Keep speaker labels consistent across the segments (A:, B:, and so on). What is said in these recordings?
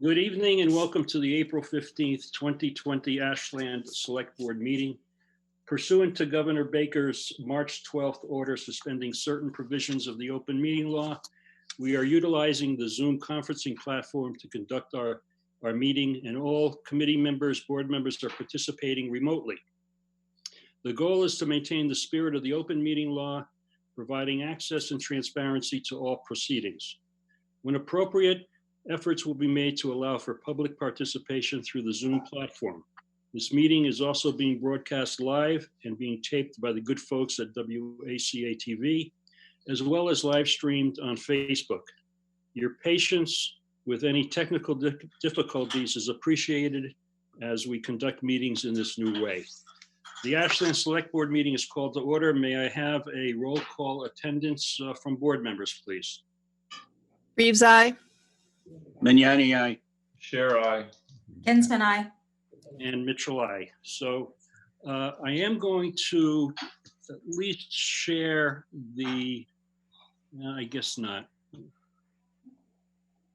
A: Good evening and welcome to the April 15th, 2020 Ashland Selectboard meeting. Pursuant to Governor Baker's March 12th order suspending certain provisions of the open meeting law, we are utilizing the Zoom conferencing platform to conduct our meeting, and all committee members, board members are participating remotely. The goal is to maintain the spirit of the open meeting law, providing access and transparency to all proceedings. When appropriate, efforts will be made to allow for public participation through the Zoom platform. This meeting is also being broadcast live and being taped by the good folks at WACA-TV, as well as live streamed on Facebook. Your patience with any technical difficulties is appreciated as we conduct meetings in this new way. The Ashland Select Board meeting is called to order. May I have a roll call attendance from board members, please?
B: Reeves, aye.
C: Magnani, aye.
D: Share aye.
E: Kinsman, aye.
A: And Mitchell, aye. So I am going to at least share the, I guess not.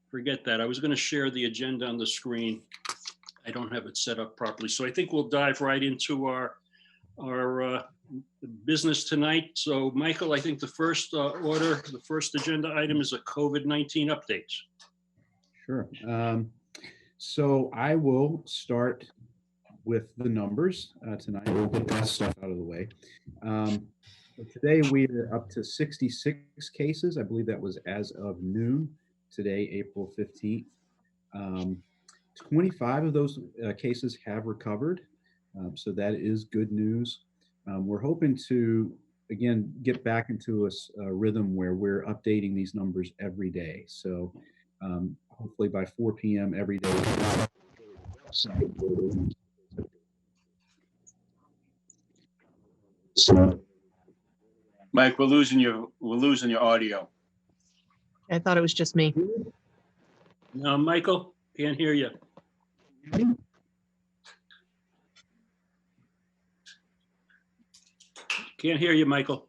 A: Forget that. I was going to share the agenda on the screen. I don't have it set up properly. So I think we'll dive right into our business tonight. So Michael, I think the first the first agenda item is a COVID-19 update.
F: Sure. So I will start with the numbers tonight. We'll get that stuff out of the way. Today we are up to 66 cases. I believe that was as of noon today, April 15th. 25 of those cases have recovered. So that is good news. We're hoping to, again, get back into a rhythm where we're updating these numbers every day. So hopefully by 4 p.m. every day.
C: Mike, we're losing your audio.
B: I thought it was just me.
A: No, Michael, can't hear you. Can't hear you, Michael.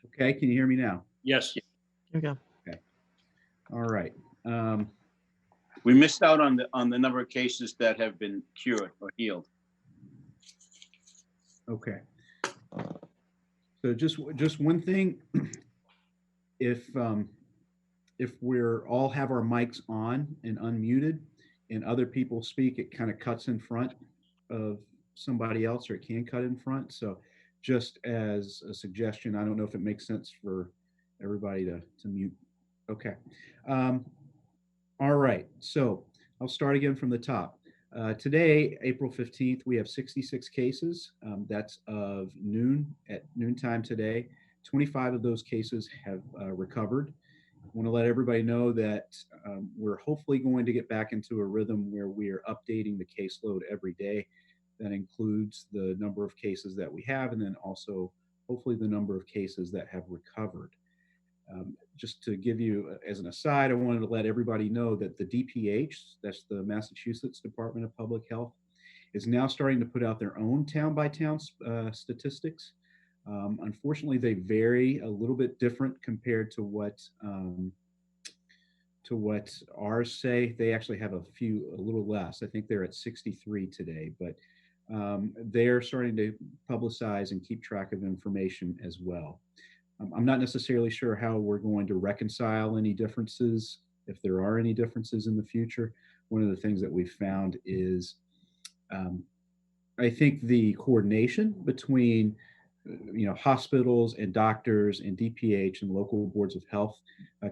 F: Okay, can you hear me now?
A: Yes.
B: Here we go.
F: Okay. All right.
C: We missed out on the number of cases that have been cured or healed.
F: Okay. So just one thing, if we're all have our mics on and unmuted and other people speak, it kind of cuts in front of somebody else, or it can cut in front. So just as a suggestion, I don't know if it makes sense for everybody to mute. Okay. All right. So I'll start again from the top. Today, April 15th, we have 66 cases. That's of noon at noontime today. 25 of those cases have recovered. I want to let everybody know that we're hopefully going to get back into a rhythm where we are updating the caseload every day. That includes the number of cases that we have, and then also hopefully the number of cases that have recovered. Just to give you as an aside, I wanted to let everybody know that the DPH, that's the Massachusetts Department of Public Health, is now starting to put out their own town-by-town statistics. Unfortunately, they vary a little bit different compared to what ours say. They actually have a little less. I think they're at 63 today, but they're starting to publicize and keep track of information as well. I'm not necessarily sure how we're going to reconcile any differences, if there are any differences in the future. One of the things that we've found is, I think the coordination between hospitals and doctors and DPH and local boards of health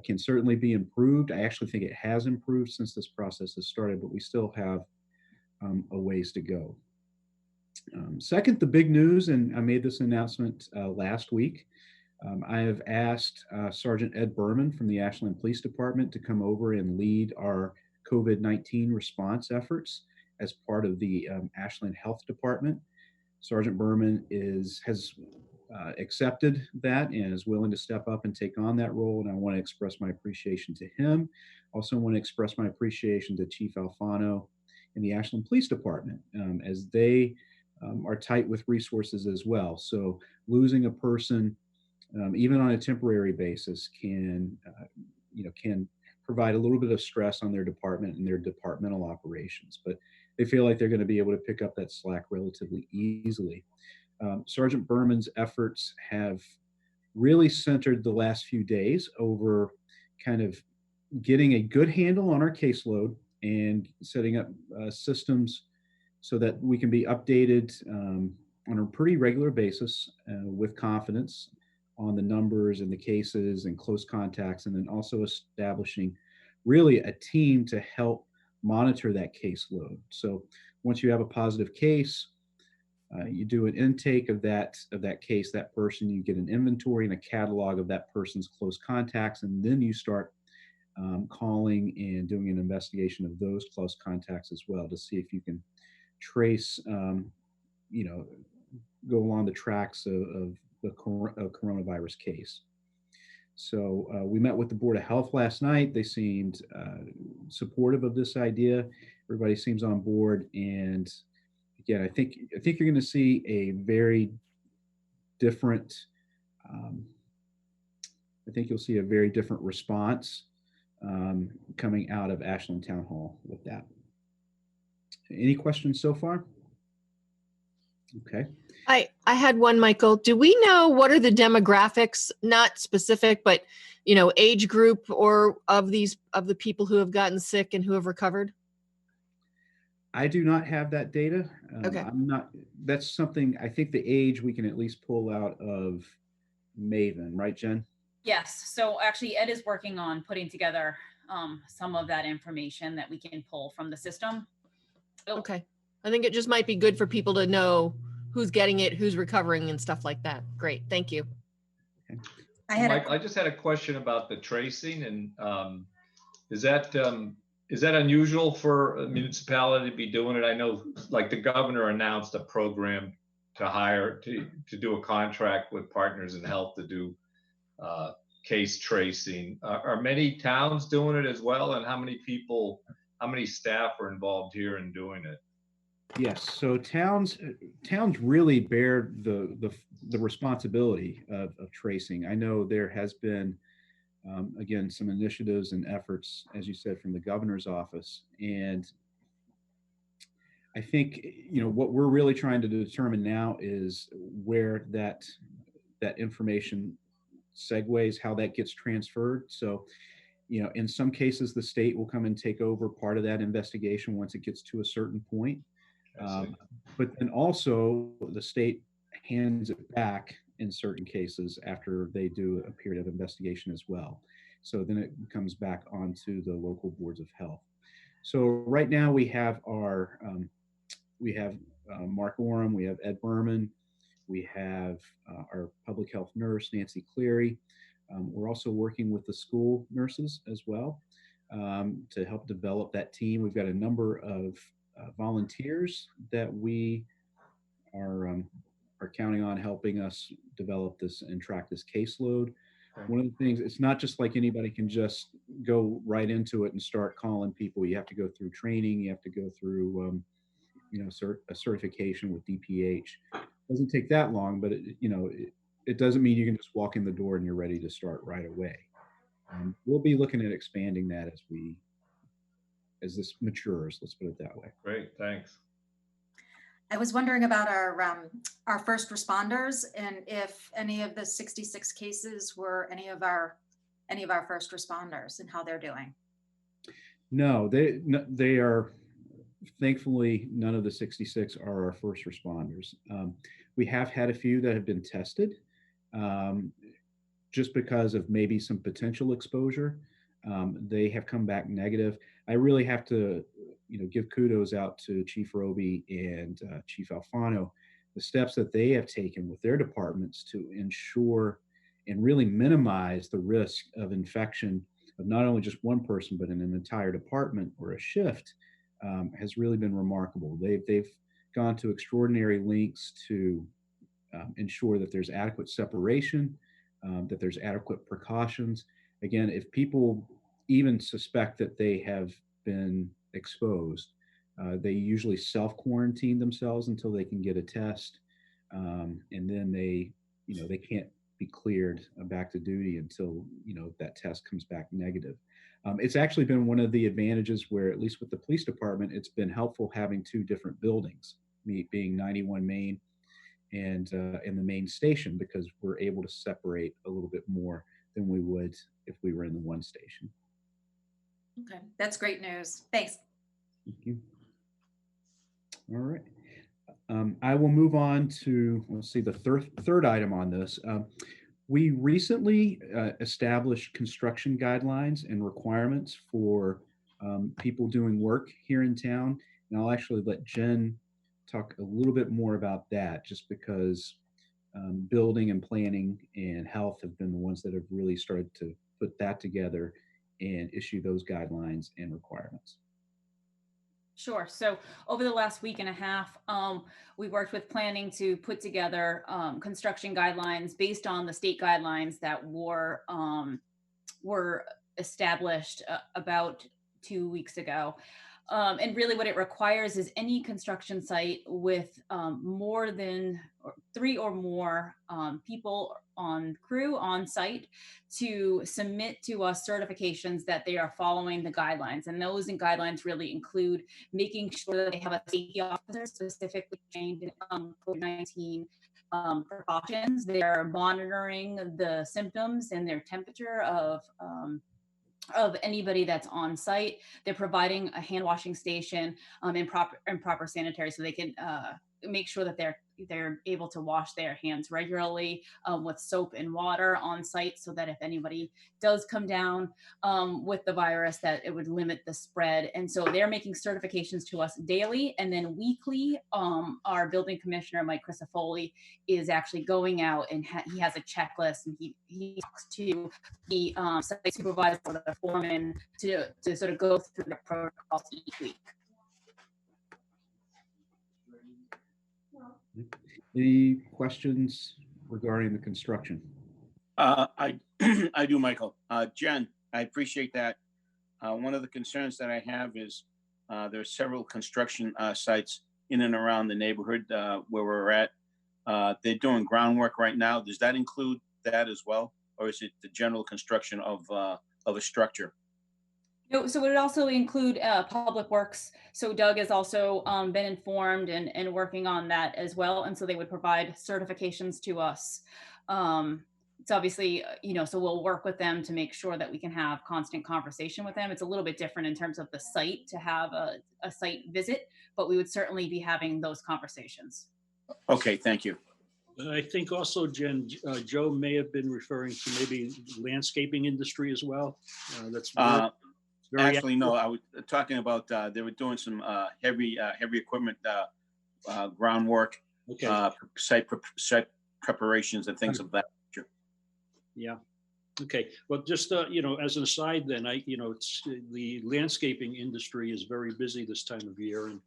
F: can certainly be improved. I actually think it has improved since this process has started, but we still have a ways to go. Second, the big news, and I made this announcement last week. I have asked Sergeant Ed Berman from the Ashland Police Department to come over and lead our COVID-19 response efforts as part of the Ashland Health Department. Sergeant Berman has accepted that and is willing to step up and take on that role, and I want to express my appreciation to him. Also want to express my appreciation to Chief Alfano and the Ashland Police Department, as they are tight with resources as well. So losing a person, even on a temporary basis, can provide a little bit of stress on their department and their departmental operations, but they feel like they're going to be able to pick up that slack relatively easily. Sergeant Berman's efforts have really centered the last few days over kind of getting a good handle on our caseload and setting up systems so that we can be updated on a pretty regular basis with confidence on the numbers and the cases and close contacts, and then also establishing really a team to help monitor that caseload. So once you have a positive case, you do an intake of that case, that person, you get an inventory and a catalog of that person's close contacts, and then you start calling and doing an investigation of those close contacts as well to see if you can trace, go along the tracks of the coronavirus case. So we met with the Board of Health last night. They seemed supportive of this idea. Everybody seems on board, and again, I think you're going to see a very different. I think you'll see a very different response coming out of Ashland Town Hall with that. Any questions so far? Okay.
B: I had one, Michael. Do we know what are the demographics, not specific, but age group or of the people who have gotten sick and who have recovered?
F: I do not have that data.
B: Okay.
F: That's something, I think the age we can at least pull out of Maven, right, Jen?
D: Yes. So actually Ed is working on putting together some of that information that we can pull from the system.
B: Okay. I think it just might be good for people to know who's getting it, who's recovering and stuff like that. Great. Thank you.
F: Okay.
E: Mike, I just had a question about the tracing, and is that unusual for a municipality to be doing it? I know, like, the governor announced a program to do a contract with Partners in Health to do case tracing. Are many towns doing it as well? And how many staff are involved here in doing it?
F: Yes. So towns really bear the responsibility of tracing. I know there has been, again, some initiatives and efforts, as you said, from the governor's office. And I think, what we're really trying to determine now is where that information segues, how that gets transferred. So, in some cases, the state will come and take over part of that investigation once it gets to a certain point. But then also the state hands it back in certain cases after they do a period of investigation as well. So then it comes back onto the local boards of health. So right now we have Mark Orem, we have Ed Berman, we have our public health nurse, Nancy Cleary. We're also working with the school nurses as well to help develop that team. We've got a number of volunteers that we are counting on helping us develop this and track this caseload. One of the things, it's not just like anybody can just go right into it and start calling people. You have to go through training. You have to go through, a certification with DPH. It doesn't take that long, but it doesn't mean you can just walk in the door and you're ready to start right away. We'll be looking at expanding that as this matures, let's put it that way.
E: Great, thanks.
G: I was wondering about our first responders, and if any of the 66 cases were any of our first responders and how they're doing.
F: No, they are, thankfully, none of the 66 are our first responders. We have had a few that have been tested just because of maybe some potential exposure. They have come back negative. I really have to, give kudos out to Chief Roby and Chief Alfano, the steps that they have taken with their departments to ensure and really minimize the risk of infection of not only just one person, but in an entire department or a shift has really been remarkable. They've gone to extraordinary lengths to ensure that there's adequate separation, that there's adequate precautions. Again, if people even suspect that they have been exposed, they usually self-quarantine themselves until they can get a test, and then they can't be cleared back to duty until, that test comes back negative. It's actually been one of the advantages where, at least with the police department, it's been helpful having two different buildings, me being 91 Main and in the main station, because we're able to separate a little bit more than we would if we were in the one station.
G: Okay, that's great news. Thanks.
F: Thank you. All right. I will move on to, let's see, the third item on this. We recently established construction guidelines and requirements for people doing work here in town. And I'll actually let Jen talk a little bit more about that, just because building and planning and health have been the ones that have really started to put that together and issue those guidelines and requirements.
D: Sure. So over the last week and a half, we worked with planning to put together construction guidelines based on the state guidelines that were established about 2 weeks ago. And really what it requires is any construction site with more than 3 or more people on crew on site to submit to us certifications that they are following the guidelines. And those guidelines really include making sure that they have a safety officer specifically trained in COVID-19 precautions. They're monitoring the symptoms and their temperature of anybody that's on site. They're providing a hand washing station and proper sanitary, so they can make sure that they're able to wash their hands regularly with soap and water on site, so that if anybody does come down with the virus, that it would limit the spread. And so they're making certifications to us daily, and then weekly our building commissioner, Mike Crisafulli, is actually going out and he has a checklist, and he talks to the site supervisor or the foreman to sort of go through the protocols each week.
F: Any questions regarding the construction?
C: I do, Michael. Jen, I appreciate that. One of the concerns that I have is there are several construction sites in and around the neighborhood where we're at. They're doing groundwork right now. Does that include that as well? Or is it the general construction of a structure?
D: No, so it would also include public works. So Doug has also been informed and working on that as well. And so they would provide certifications to us. It's obviously, so we'll work with them to make sure that we can have constant conversation with them. It's a little bit different in terms of the site to have a site visit, but we would certainly be having those conversations.
C: Okay, thank you.
A: I think also, Jen, Joe may have been referring to maybe landscaping industry as well. That's very
C: Actually, no, I was talking about they were doing some heavy equipment groundwork,
A: okay.
C: site preparations and things of that nature.
A: Yeah. Okay. Well, just as an aside, then it's the landscaping industry is very busy this time of year and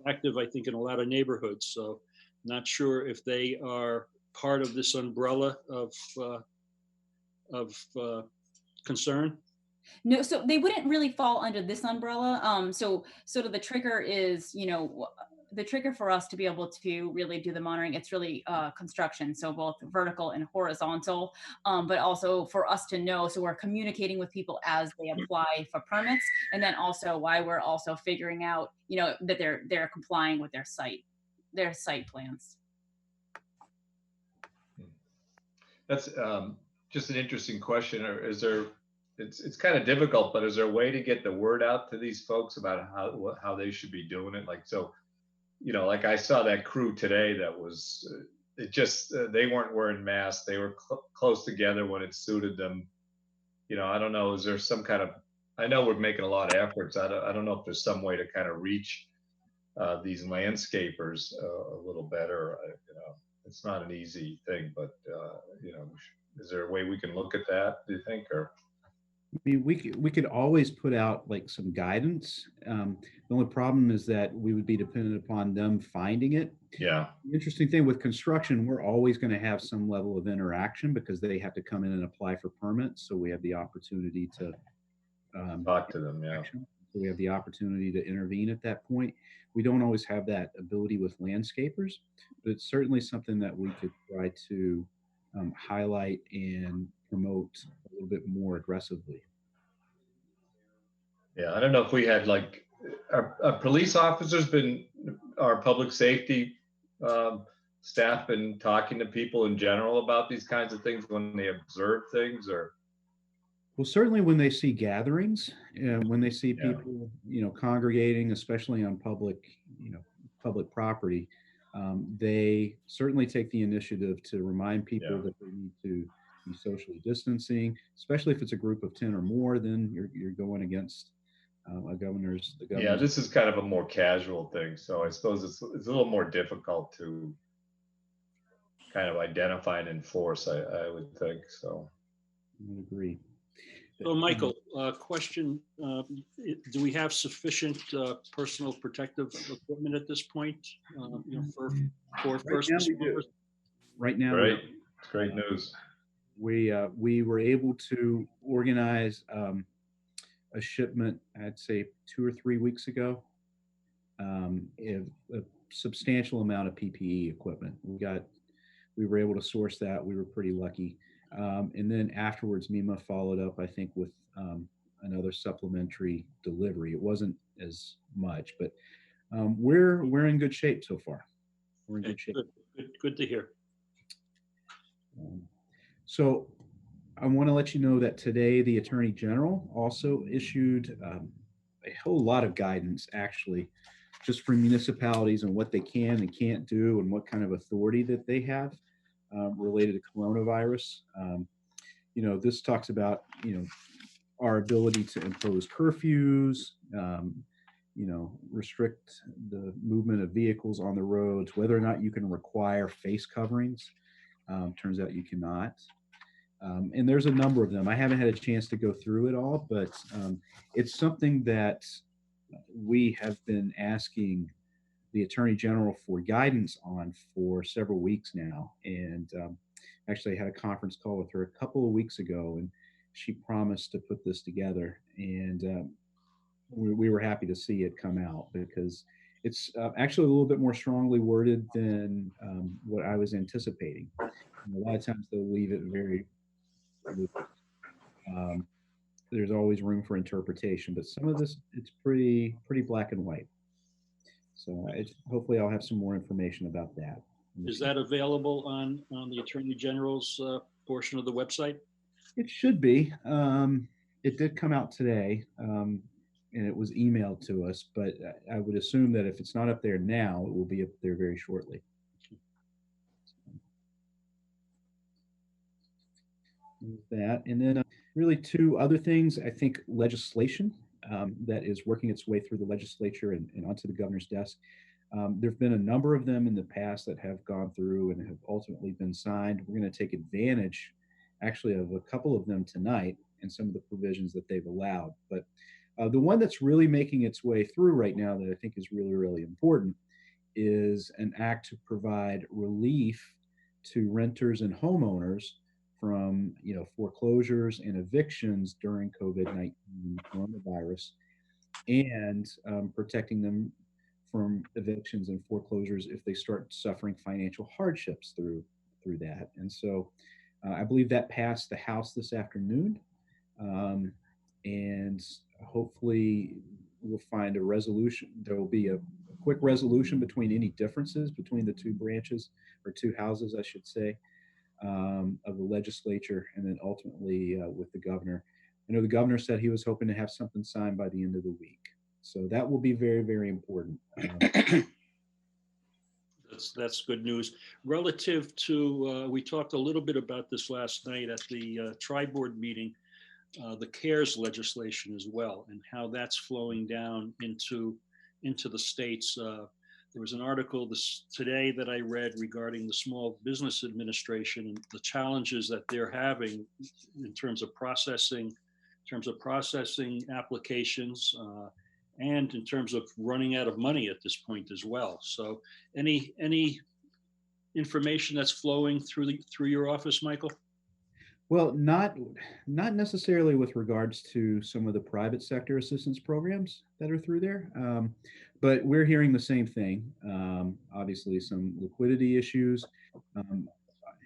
A: active, I think, in a lot of neighborhoods. So, not sure if they are part of this umbrella of concern.
D: No, so they wouldn't really fall under this umbrella. So sort of the trigger is, the trigger for us to be able to really do the monitoring, it's really construction. So both vertical and horizontal, but also for us to know, so we're communicating with people as they apply for permits. And then also why we're also figuring out, that they're complying with their site plans.
E: That's just an interesting question. Or is there, it's kind of difficult, but is there a way to get the word out to these folks about how they should be doing it? Like, so, like I saw that crew today that was, they weren't wearing masks. They were close together when it suited them. I don't know, is there some kind of, I know we're making a lot of efforts. I don't know if there's some way to kind of reach these landscapers a little better. It's not an easy thing, but is there a way we can look at that, do you think? Or
F: I mean, we could always put out like some guidance. The only problem is that we would be dependent upon them finding it.
E: Yeah.
F: The interesting thing with construction, we're always going to have some level of interaction because they have to come in and apply for permits. So we have the opportunity to
E: talk to them. Yeah.
F: So we have the opportunity to intervene at that point. We don't always have that ability with landscapers, but it's certainly something that we could try to highlight and promote a little bit more aggressively.
E: Yeah, I don't know if we had like, our police officers been, our public safety staff been talking to people in general about these kinds of things when they observe things, or?
F: Well, certainly when they see gatherings and when they see
E: Yeah.
F: people, congregating, especially on public property, they certainly take the initiative to remind people
E: Yeah.
F: that they need to be socially distancing, especially if it's a group of 10 or more, then you're going against the governor's.
E: Yeah, this is kind of a more casual thing, so I suppose it's a little more difficult to kind of identify and enforce, I would think, so.
F: I would agree.
A: So Michael, question, do we have sufficient personal protective equipment at this point? For first
F: Right now we do.
A: responders?
F: Right now,
E: Great, it's great news.
F: we were able to organize a shipment, I'd say 2 or 3 weeks ago, a substantial amount of PPE equipment. We were able to source that. We were pretty lucky. And then afterwards, MEMA followed up, I think, with another supplementary delivery. It wasn't as much, but we're in good shape so far. We're in good shape.
A: Good to hear.
F: So I want to let you know that today the Attorney General also issued a whole lot of guidance, actually, just for municipalities and what they can and can't do and what kind of authority that they have related to coronavirus. This talks about, our ability to impose curfews, restrict the movement of vehicles on the roads, whether or not you can require face coverings. Turns out you cannot. And there's a number of them. I haven't had a chance to go through it all, but it's something that we have been asking the Attorney General for guidance on for several weeks now. And actually I had a conference call with her a couple of weeks ago, and she promised to put this together. And we were happy to see it come out, because it's actually a little bit more strongly worded than what I was anticipating. And a lot of times they'll leave it very loose. There's always room for interpretation, but some of this, it's pretty black and white. So hopefully I'll have some more information about that.
A: Is that available on the Attorney General's portion of the website?
F: It should be. It did come out today, and it was emailed to us, but I would assume that if it's not up there now, it will be up there very shortly. That, and then really 2 other things. I think legislation that is working its way through the legislature and onto the governor's desk. There have been a number of them in the past that have gone through and have ultimately been signed. We're going to take advantage, actually, of a couple of them tonight and some of the provisions that they've allowed. But the one that's really making its way through right now that I think is really, really important is an act to provide relief to renters and homeowners from foreclosures and evictions during COVID-19 coronavirus, and protecting them from evictions and foreclosures if they start suffering financial hardships through that. And so I believe that passed the House this afternoon, and hopefully we'll find a resolution. There will be a quick resolution between any differences between the 2 branches, or 2 houses, I should say, of the legislature, and then ultimately with the governor. I know the governor said he was hoping to have something signed by the end of the week. So that will be very, very important.
A: That's good news. Relative to, we talked a little bit about this last night at the Tri-Board meeting, the CARES legislation as well, and how that's flowing down into the states. There was an article today that I read regarding the Small Business Administration and the challenges that they're having in terms of processing applications, and in terms of running out of money at this point as well. So any information that's flowing through your office, Michael?
F: Well, not necessarily with regards to some of the private sector assistance programs that are through there, but we're hearing the same thing. Obviously, some liquidity issues.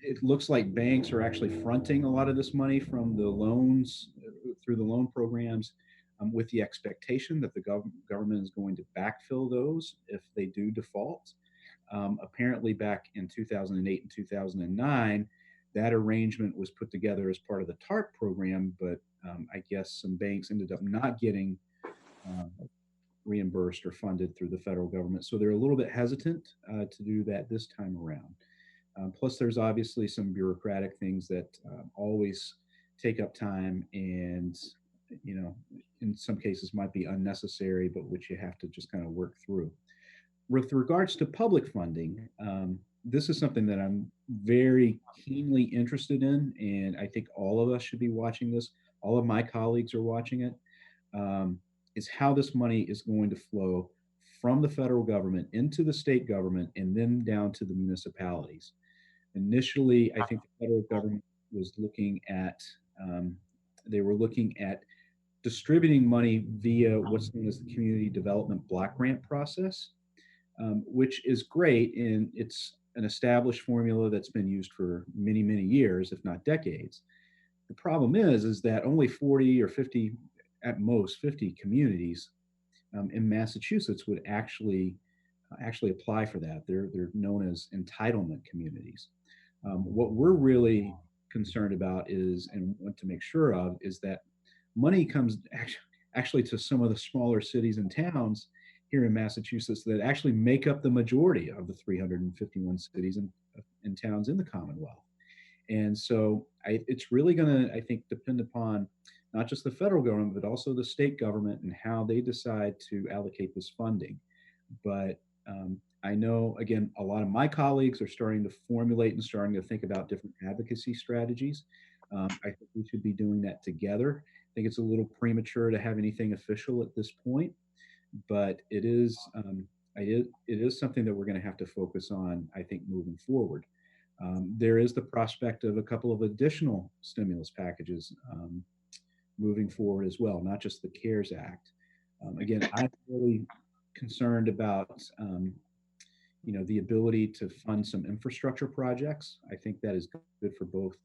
F: it looks like banks are actually fronting a lot of this money from the loans through the loan programs, with the expectation that the government is going to backfill those if they do default. Apparently, back in 2008 and 2009, that arrangement was put together as part of the TARP program, but I guess some banks ended up not getting reimbursed or funded through the federal government. So they're a little bit hesitant to do that this time around. Plus, there's obviously some bureaucratic things that always take up time and, in some cases might be unnecessary, but which you have to just kind of work through. With regards to public funding, this is something that I'm very keenly interested in, and I think all of us should be watching this. All of my colleagues are watching it. Is how this money is going to flow from the federal government into the state government and then down to the municipalities. Initially, I think the federal government was looking at, they were looking at distributing money via what's known as the Community Development Block Grant process, which is great, and it's an established formula that's been used for many, many years, if not decades. The problem is that only 40 or 50, at most 50 communities in Massachusetts would actually apply for that. They're known as entitlement communities. What we're really concerned about is, and want to make sure of, is that money comes actually to some of the smaller cities and towns here in Massachusetts that actually make up the majority of the 351 cities and towns in the Commonwealth. And so it's really going to, I think, depend upon not just the federal government, but also the state government and how they decide to allocate this funding. But I know, again, a lot of my colleagues are starting to formulate and starting to think about different advocacy strategies. I think we should be doing that together. I think it's a little premature to have anything official at this point, but it is something that we're going to have to focus on, I think, moving forward. There is the prospect of a couple of additional stimulus packages moving forward as well, not just the CARES Act. Again, I'm really concerned about the ability to fund some infrastructure projects. I think that is good for both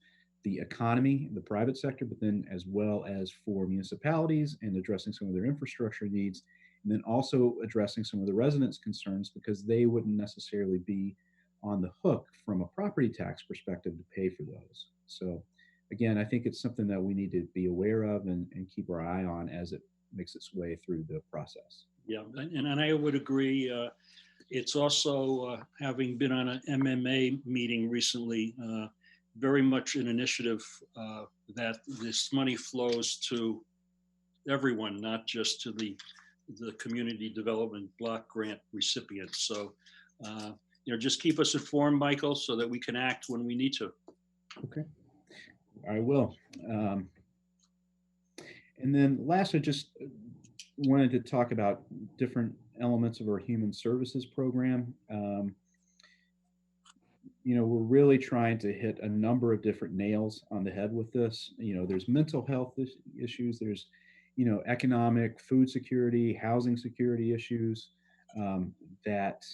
F: the economy, the private sector, but then as well as for municipalities and addressing some of their infrastructure needs, and then also addressing some of the residents' concerns because they wouldn't necessarily be on the hook from a property tax perspective to pay for those. So again, I think it's something that we need to be aware of and keep our eye on as it makes its way through the process.
A: Yeah, and I would agree. It's also, having been on an MMA meeting recently, very much an initiative that this money flows to everyone, not just to the community development block grant recipients. So, just keep us informed, Michael, so that we can act when we need to.
F: Okay, I will. And then last, I just wanted to talk about different elements of our human services program. We're really trying to hit a number of different nails on the head with this. There's mental health issues, there's, economic, food security, housing security issues that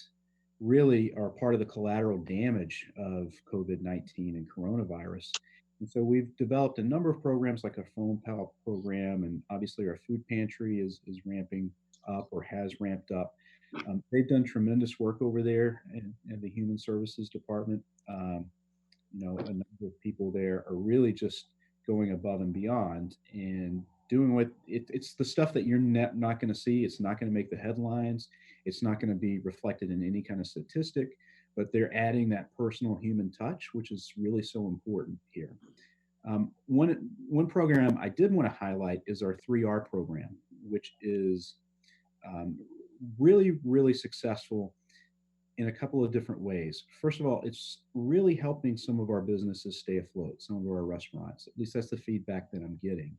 F: really are part of the collateral damage of COVID-19 and coronavirus. And so we've developed a number of programs like a phone pal program, and obviously our food pantry is ramping up or has ramped up. They've done tremendous work over there in the Human Services Department. A number of people there are really just going above and beyond and doing what it's the stuff that you're not going to see. It's not going to make the headlines. It's not going to be reflected in any kind of statistic, but they're adding that personal human touch, which is really so important here. One program I did want to highlight is our 3R program, which is really, really successful in a couple of different ways. First of all, it's really helping some of our businesses stay afloat, some of our restaurants. At least that's the feedback that I'm getting.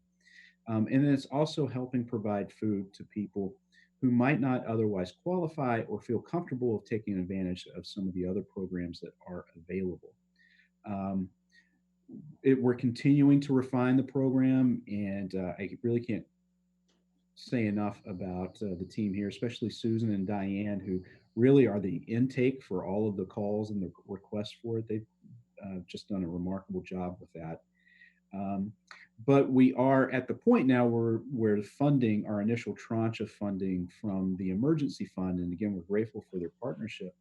F: And then it's also helping provide food to people who might not otherwise qualify or feel comfortable of taking advantage of some of the other programs that are available. We're continuing to refine the program, and I really can't say enough about the team here, especially Susan and Diane, who really are the intake for all of the calls and the requests for it. They've just done a remarkable job with that. But we are at the point now where funding, our initial tranche of funding from the emergency fund, and again, we're grateful for their partnership,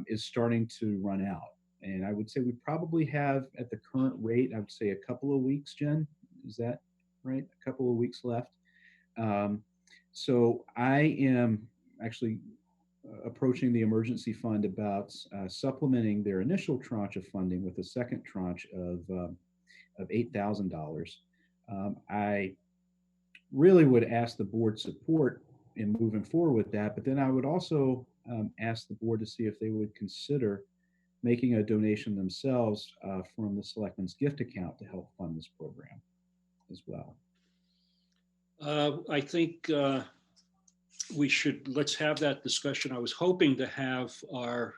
F: is starting to run out. And I would say we probably have, at the current rate, I would say a couple of weeks, Jen, is that right? A couple of weeks left. So I am actually approaching the emergency fund about supplementing their initial tranche of funding with a second tranche of $8,000. I really would ask the board support in moving forward with that, but then I would also ask the board to see if they would consider making a donation themselves from the Selectmen's gift account to help fund this program as well.
A: I think let's have that discussion. I was hoping to have our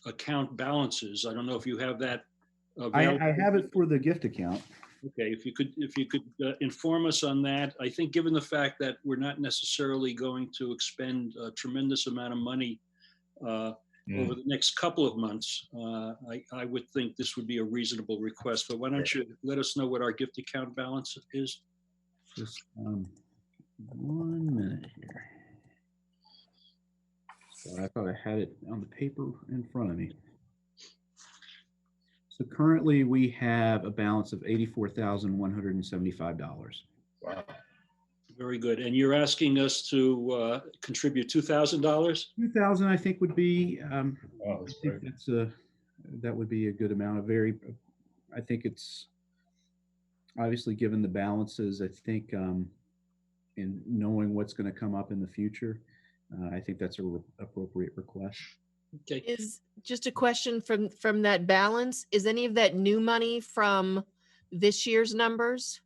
A: account balances. I don't know if you have that available.
F: I have it for the gift account.
A: Okay, if you could inform us on that. I think given the fact that we're not necessarily going to expend a tremendous amount of money over the next couple of months, I would think this would be a reasonable request. But why don't you let us know what our gift account balance is?
F: Just 1 minute here. So I thought I had it on the paper in front of me. So currently we have a balance of $84,175.
E: Wow.
A: Very good. And you're asking us to contribute $2,000?
F: $2,000 I think would be,
E: Wow, that's great.
F: that would be a good amount. I think it's obviously given the balances, I think in knowing what's going to come up in the future, I think that's a appropriate request.
A: Okay.
B: Is just a question from that balance. Is any of that new money from this year's numbers?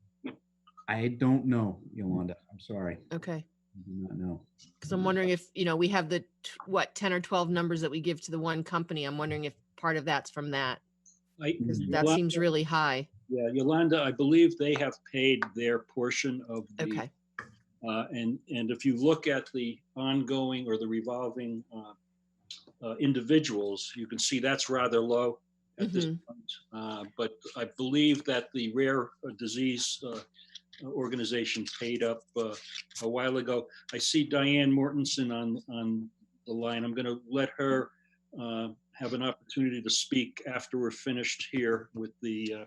F: I don't know, Yolanda. I'm sorry.
B: Okay.
F: I do not know.
B: Because I'm wondering if, we have the, 10 or 12 numbers that we give to the one company. I'm wondering if part of that's from that. Because that
A: Yolanda,
B: seems really high.
A: Yeah, Yolanda, I believe they have paid their portion of the,
B: Okay.
A: and if you look at the ongoing or the revolving individuals, you can see that's rather low at this point. But I believe that the rare disease organization paid up a while ago. I see Diane Mortensen on the line. I'm going to let her have an opportunity to speak after we're finished here with the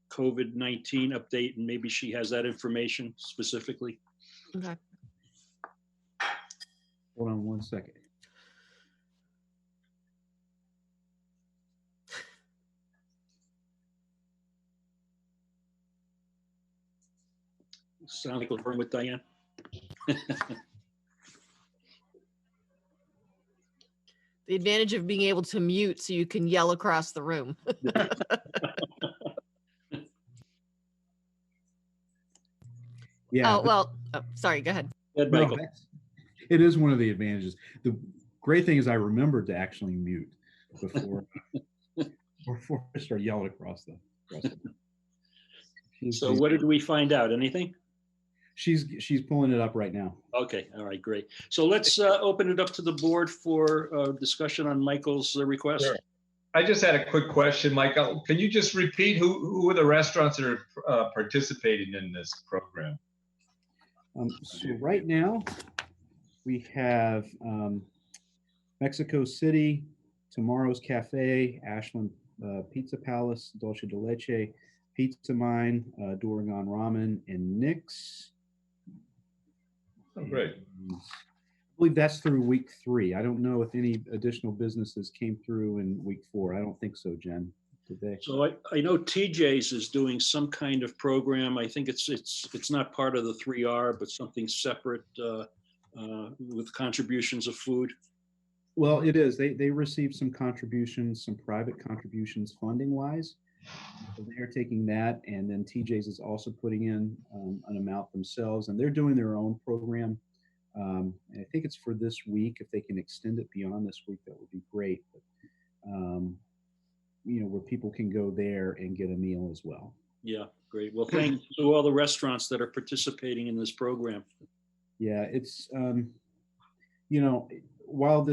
A: COVID-19 update, and maybe she has that information specifically.
B: Okay.
F: Hold on 1 second.
A: Sound like we're with Diane?
B: The advantage of being able to mute so you can yell across the room.
F: Yeah.
B: Oh, well, sorry, go ahead.
A: Ed,
F: No,
A: Michael.
F: it is one of the advantages. The great thing is I remembered to actually mute before I start yelling across the
A: So what did we find out? Anything?
F: She's pulling it up right now.
A: Okay, all right, great. So let's open it up to the board for discussion on Michael's request.
E: Sure. I just had a quick question, Michael. Can you just repeat who are the restaurants that are participating in this program?
F: So right now we have Mexico City, Tomorrow's Cafe, Ashland Pizza Palace, Dolce de Leche, Pizza Mine, Doragon Ramen, and Nick's.
E: Oh, great.
F: I believe that's through week 3. I don't know if any additional businesses came through in week 4. I don't think so, Jen. Did they?
A: So I know TJ's is doing some kind of program. I think it's not part of the 3R, but something separate with contributions of food.
F: Well, it is. They received some contributions, some private contributions funding wise. So they are taking that, and then TJ's is also putting in an amount themselves, and they're doing their own program. And I think it's for this week. If they can extend it beyond this week, that would be great. But, where people can go there and get a meal as well.
A: Yeah, great. Well, thanks to all the restaurants that are participating in this program.
F: Yeah, it's, while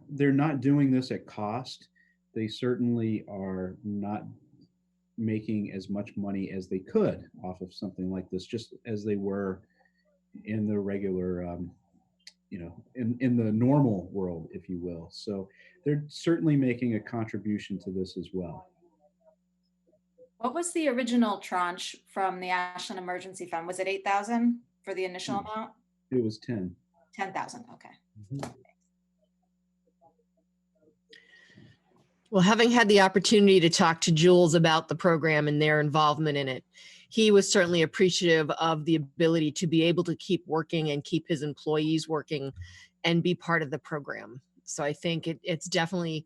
F: they're not doing this at cost, they certainly are not making as much money as they could off of something like this, just as they were in the regular, in the normal world, if you will. So they're certainly making a contribution to this as well.
G: What was the original tranche from the Ashland Emergency Fund? Was it 8,000 for the initial amount?
F: It was 10.
G: 10,000, okay.
F: Mhm.
B: Well, having had the opportunity to talk to Jules about the program and their involvement in it, he was certainly appreciative of the ability to be able to keep working and keep his employees working and be part of the program. So I think it's definitely,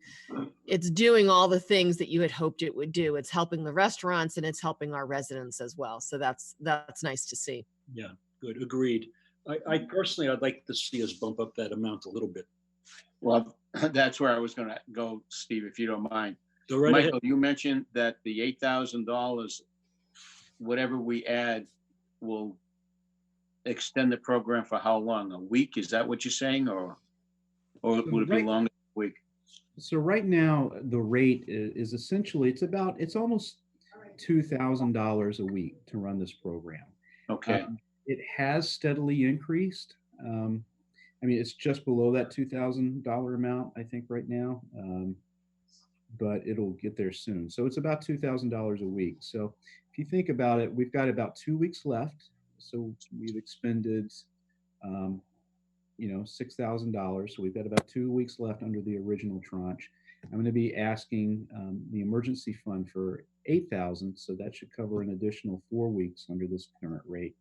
B: it's doing all the things that you had hoped it would do. It's helping the restaurants and it's helping our residents as well. So that's nice to see.
A: Yeah, good, agreed. I personally, I'd like to see us bump up that amount a little bit.
C: Well, that's where I was going to go, Steve, if you don't mind.
A: Go right ahead.
C: Michael, you mentioned that the $8,000, whatever we add, will extend the program for how long? A week? Is that what you're saying, or would it be longer than a week?
F: So right now, the rate is essentially, it's almost $2,000 a week to run this program.
C: Okay.
F: It has steadily increased. I mean, it's just below that $2,000 amount, I think, right now, but it'll get there soon. So it's about $2,000 a week. So if you think about it, we've got about 2 weeks left. So we've expended, $6,000. So we've got about 2 weeks left under the original tranche. I'm going to be asking the emergency fund for $8,000. So that should cover an additional 4 weeks under this current rate.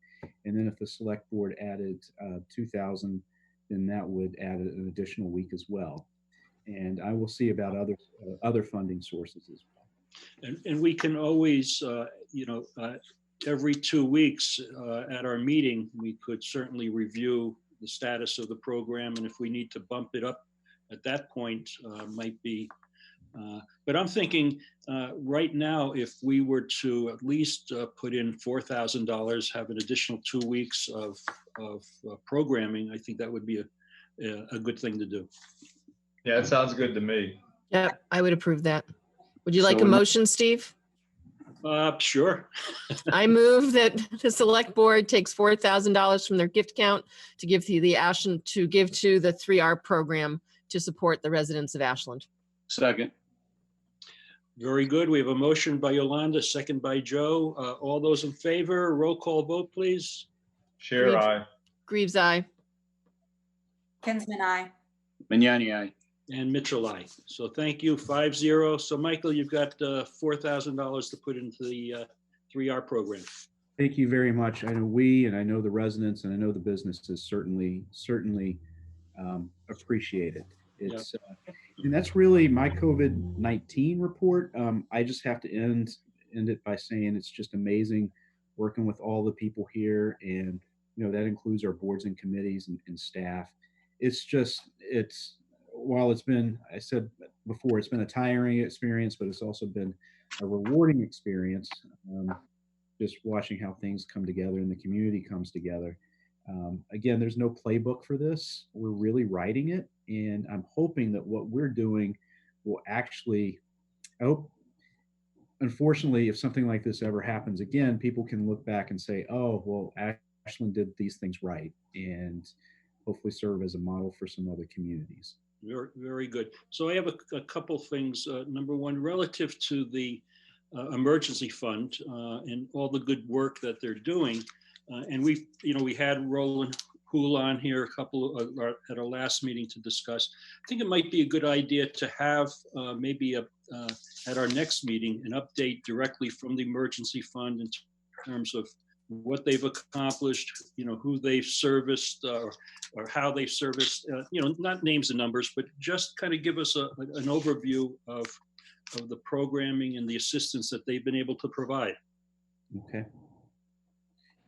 F: And then if the select board added $2,000, then that would add an additional week as well. And I will see about other funding sources as well.
A: And we can always, every 2 weeks at our meeting, we could certainly review the status of the program. And if we need to bump it up at that point, might be. But I'm thinking right now, if we were to at least put in $4,000, have an additional 2 weeks of programming, I think that would be a good thing to do.
E: Yeah, it sounds good to me.
B: Yeah, I would approve that. Would you like
C: So
B: a motion, Steve?
A: Sure.
B: I move that the select board takes $4,000 from their gift account to give to the Ashland, to give to the 3R program to support the residents of Ashland.
C: Second.
A: Very good. We have a motion by Yolanda, second by Joe. All those in favor, roll call vote, please.
E: Share
B: Greaves.
E: I.
B: Greaves, aye.
G: Kinsman, aye.
C: Magnani, aye.
A: And Mitchell, aye. So thank you, 5-0. So Michael, you've got $4,000 to put into the 3R program.
F: Thank you very much. I know we, and I know the residents, and I know the businesses certainly appreciate it. It's and that's really my COVID-19 report. I just have to end it by saying it's just amazing working with all the people here, and that includes our boards and committees and staff. While it's been, I said before, it's been a tiring experience, but it's also been a rewarding experience. Just watching how things come together and the community comes together. Again, there's no playbook for this. We're really writing it. And I'm hoping that what we're doing will actually, I hope, unfortunately, if something like this ever happens again, people can look back and say, oh, well, Ashland did these things right, and hopefully serve as a model for some other communities.
A: Very, very good. So I have a couple things. Number one, relative to the emergency fund and all the good work that they're doing. And we had Roland Hool on here at our last meeting to discuss. I think it might be a good idea to have maybe at our next meeting an update directly from the emergency fund in terms of what they've accomplished, who they've serviced or how they've serviced, not names and numbers, but just kind of give us an overview of the programming and the assistance that they've been able to provide.
F: Okay.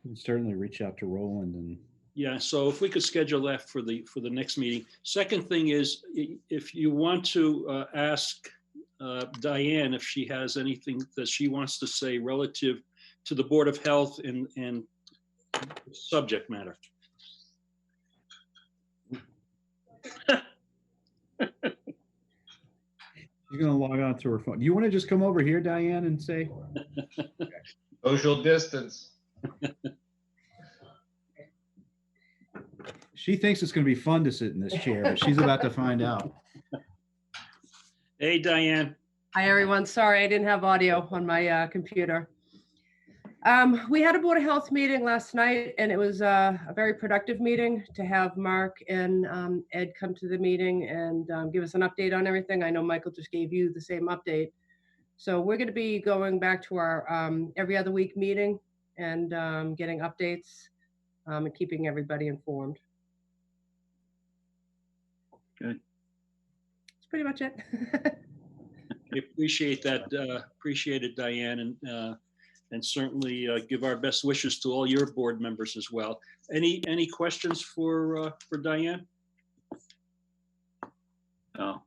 F: You can certainly reach out to Roland and.
A: Yeah, so if we could schedule that for the next meeting. Second thing is, if you want to ask Diane if she has anything that she wants to say relative to the Board of Health and subject matter.
F: You're gonna log on to her phone. Do you want to just come over here, Diane, and say?
E: Social distance.
F: She thinks it's gonna be fun to sit in this chair, but she's about to find out.
A: Hey, Diane.
H: Hi, everyone. Sorry, I didn't have audio on my computer. We had a Board of Health meeting last night, and it was a very productive meeting to have Mark and Ed come to the meeting and give us an update on everything. I know Michael just gave you the same update. So we're going to be going back to our every other week meeting and getting updates and keeping everybody informed.
C: Good.
H: That's pretty much it.
A: I appreciate that. Appreciate it, Diane, and certainly give our best wishes to all your board members as well. Any questions for Diane?
C: No.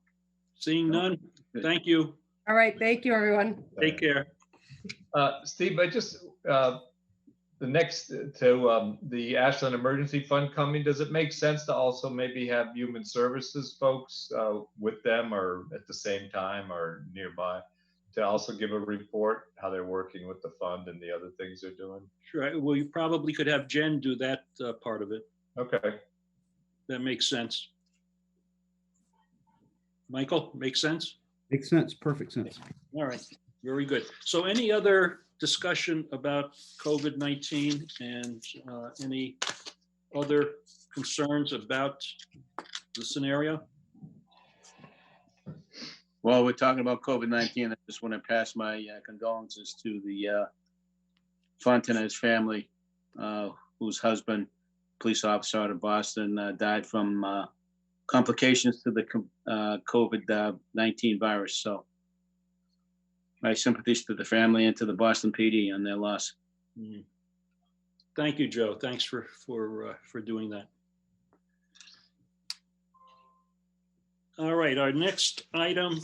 A: Seeing none. Thank you.
H: All right. Thank you, everyone.
A: Take care.
E: Steve, I just, the next to the Ashland Emergency Fund coming, does it make sense to also maybe have Human Services folks with them or at the same time or nearby to also give a report how they're working with the fund and the other things they're doing?
A: Sure. Well, you probably could have Jen do that part of it.
E: Okay.
A: That makes sense. Michael, makes sense?
F: Makes sense, perfect sense.
A: All right, very good. So any other discussion about COVID-19 and any other concerns about the scenario?
C: Well, we're talking about COVID-19. I just want to pass my condolences to the Fontenay's family, whose husband, police officer out of Boston, died from complications to the COVID-19 virus. So my sympathies to the family and to the Boston PD on their loss.
A: Thank you, Joe. Thanks for doing that. All right, our next item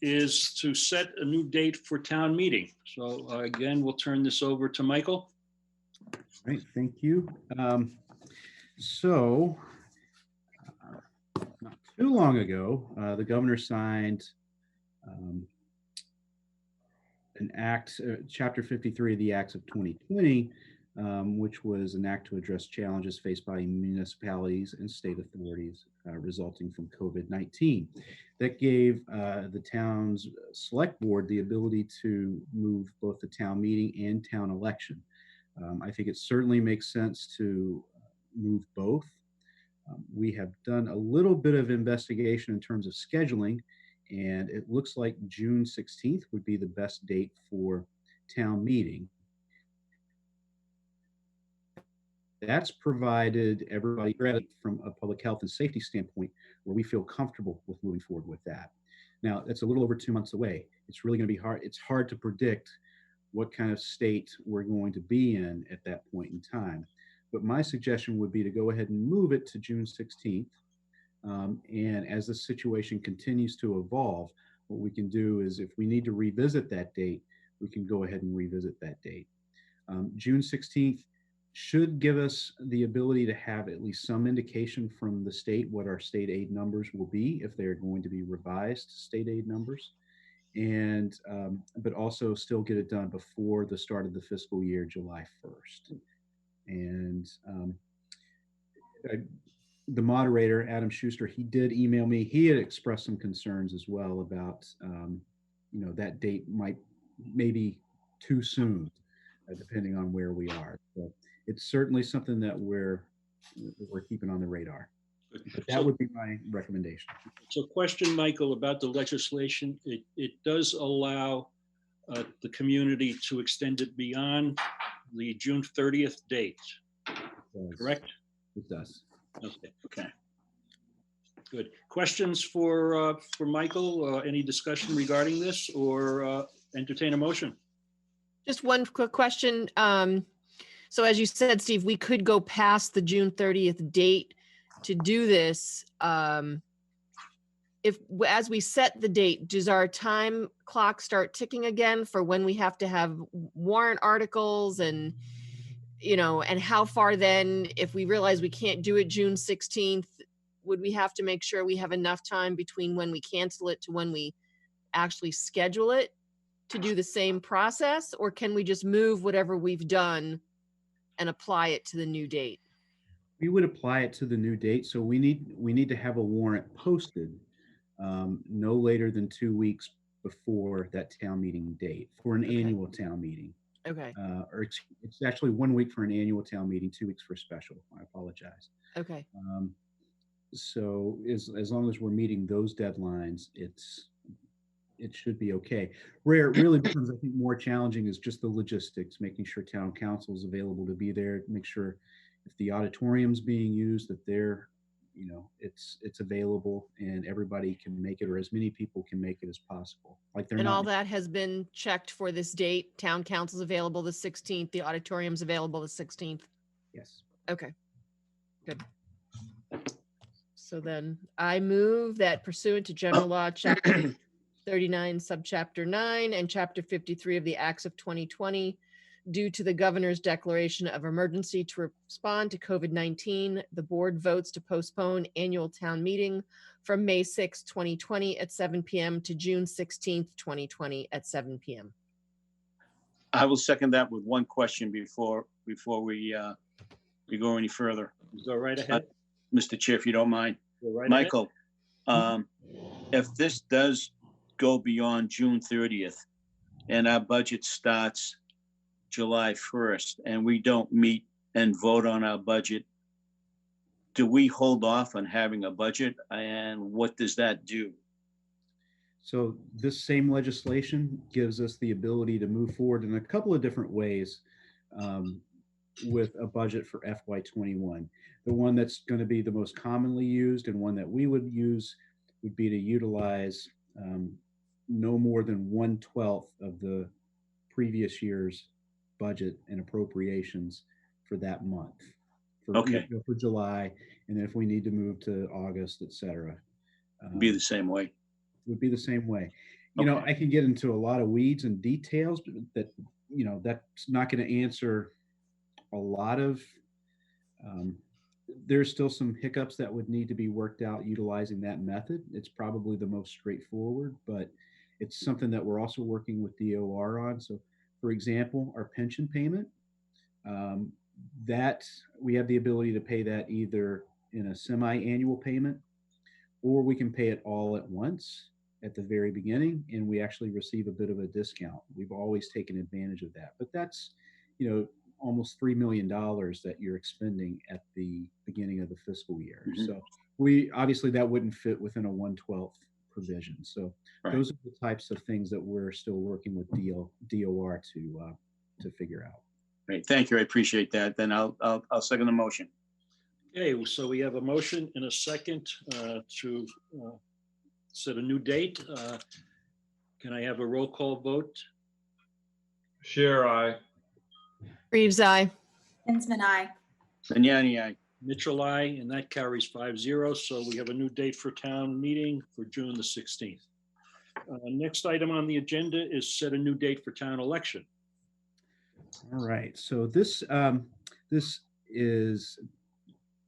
A: is to set a new date for town meeting. So again, we'll turn this over to Michael.
F: Great, thank you. So not too long ago, the governor signed an act, Chapter 53 of the Acts of 2020, which was an act to address challenges faced by municipalities and state authorities resulting from COVID-19. That gave the town's select board the ability to move both the town meeting and town election. I think it certainly makes sense to move both. We have done a little bit of investigation in terms of scheduling, and it looks like June 16th would be the best date for town meeting. That's provided everybody from a public health and safety standpoint where we feel comfortable with moving forward with that. Now, it's a little over 2 months away. It's really going to be hard. It's hard to predict what kind of state we're going to be in at that point in time. But my suggestion would be to go ahead and move it to June 16th. And as the situation continues to evolve, what we can do is if we need to revisit that date, we can go ahead and revisit that date. June 16th should give us the ability to have at least some indication from the state what our state aid numbers will be, if they're going to be revised state aid numbers, and but also still get it done before the start of the fiscal year, July 1st. And the moderator, Adam Schuster, he did email me. He had expressed some concerns as well about, you know, that date might maybe too soon, depending on where we are. So it's certainly something that we're keeping on the radar. But that would be my recommendation.
A: So question, Michael, about the legislation. It does allow the community to extend it beyond the June 30th date, correct?
F: It does.
A: Okay. Good. Questions for Michael? Any discussion regarding this, or entertain a motion?
B: Just one quick question. So as you said, Steve, we could go past the June 30th date to do this. As we set the date, does our time clock start ticking again for when we have to have warrant articles and, you know, and how far then, if we realize we can't do it June 16th, would we have to make sure we have enough time between when we cancel it to when we actually schedule it to do the same process? Or can we just move whatever we've done and apply it to the new date?
F: We would apply it to the new date. So we need to have a warrant posted no later than 2 weeks before that town meeting date for an
B: Okay.
F: annual town meeting.
B: Okay,
F: Or it's actually 1 week for an annual town meeting, 2 weeks for a special. I apologize.
B: okay,
F: So as long as we're meeting those deadlines, it should be okay. Where it really becomes, I think, more challenging is just the logistics, making sure town council is available to be there, make sure if the auditorium's being used, that they're, it's available and everybody can make it, or as many people can make it as possible. Like they're
B: and
F: not.
B: all that has been checked for this date? Town council's available the 16th, the auditorium's available the 16th?
F: Yes.
B: Okay, good. So then I move that pursuant to general law, chapter 39, subchapter 9, and chapter 53 of the Acts of 2020, due to the governor's declaration of emergency to respond to COVID-19, the board votes to postpone annual town meeting from May 6, 2020 at 7 p.m. to June 16th, 2020 at 7 p.m.
C: I will second that with one question before we go any further.
A: Go right ahead.
C: Mr. Chair, if you don't mind.
A: Go right ahead.
C: Michael, if this does go beyond June 30th and our budget starts July 1st and we don't meet and vote on our budget, do we hold off on having a budget, and what does that do?
F: So this same legislation gives us the ability to move forward in a couple of different ways with a budget for FY21. The one that's going to be the most commonly used and one that we would use would be to utilize no more than 1/12 of the previous year's budget and appropriations for that month. For July, and then if we need to move to August, et cetera.
C: Be the same way.
F: Would be the same way. I can get into a lot of weeds and details, but that's not going to answer a lot of, there's still some hiccups that would need to be worked out utilizing that method. It's probably the most straightforward, but it's something that we're also working with DOR on. So for example, our pension payment, that we have the ability to pay that either in a semi-annual payment, or we can pay it all at once at the very beginning, and we actually receive a bit of a discount. We've always taken advantage of that, but that's, almost $3 million that you're expending at the beginning of the fiscal year.
C: Mm-hmm.
F: So obviously that wouldn't fit within a 1/12 provision. So
C: right.
F: Those are the types of things that we're still working with DOR to figure out.
C: Great, thank you. I appreciate that. Then I'll second the motion.
A: Okay, so we have a motion and a second to set a new date. Can I have a roll call vote?
E: Share I.
B: Reeves, aye.
G: Kinsman, aye.
C: Vignani, aye.
A: Mitchell, aye, and that carries 5-0. So we have a new date for town meeting for June the 16th. Next item on the agenda is set a new date for town election.
F: All right, so this is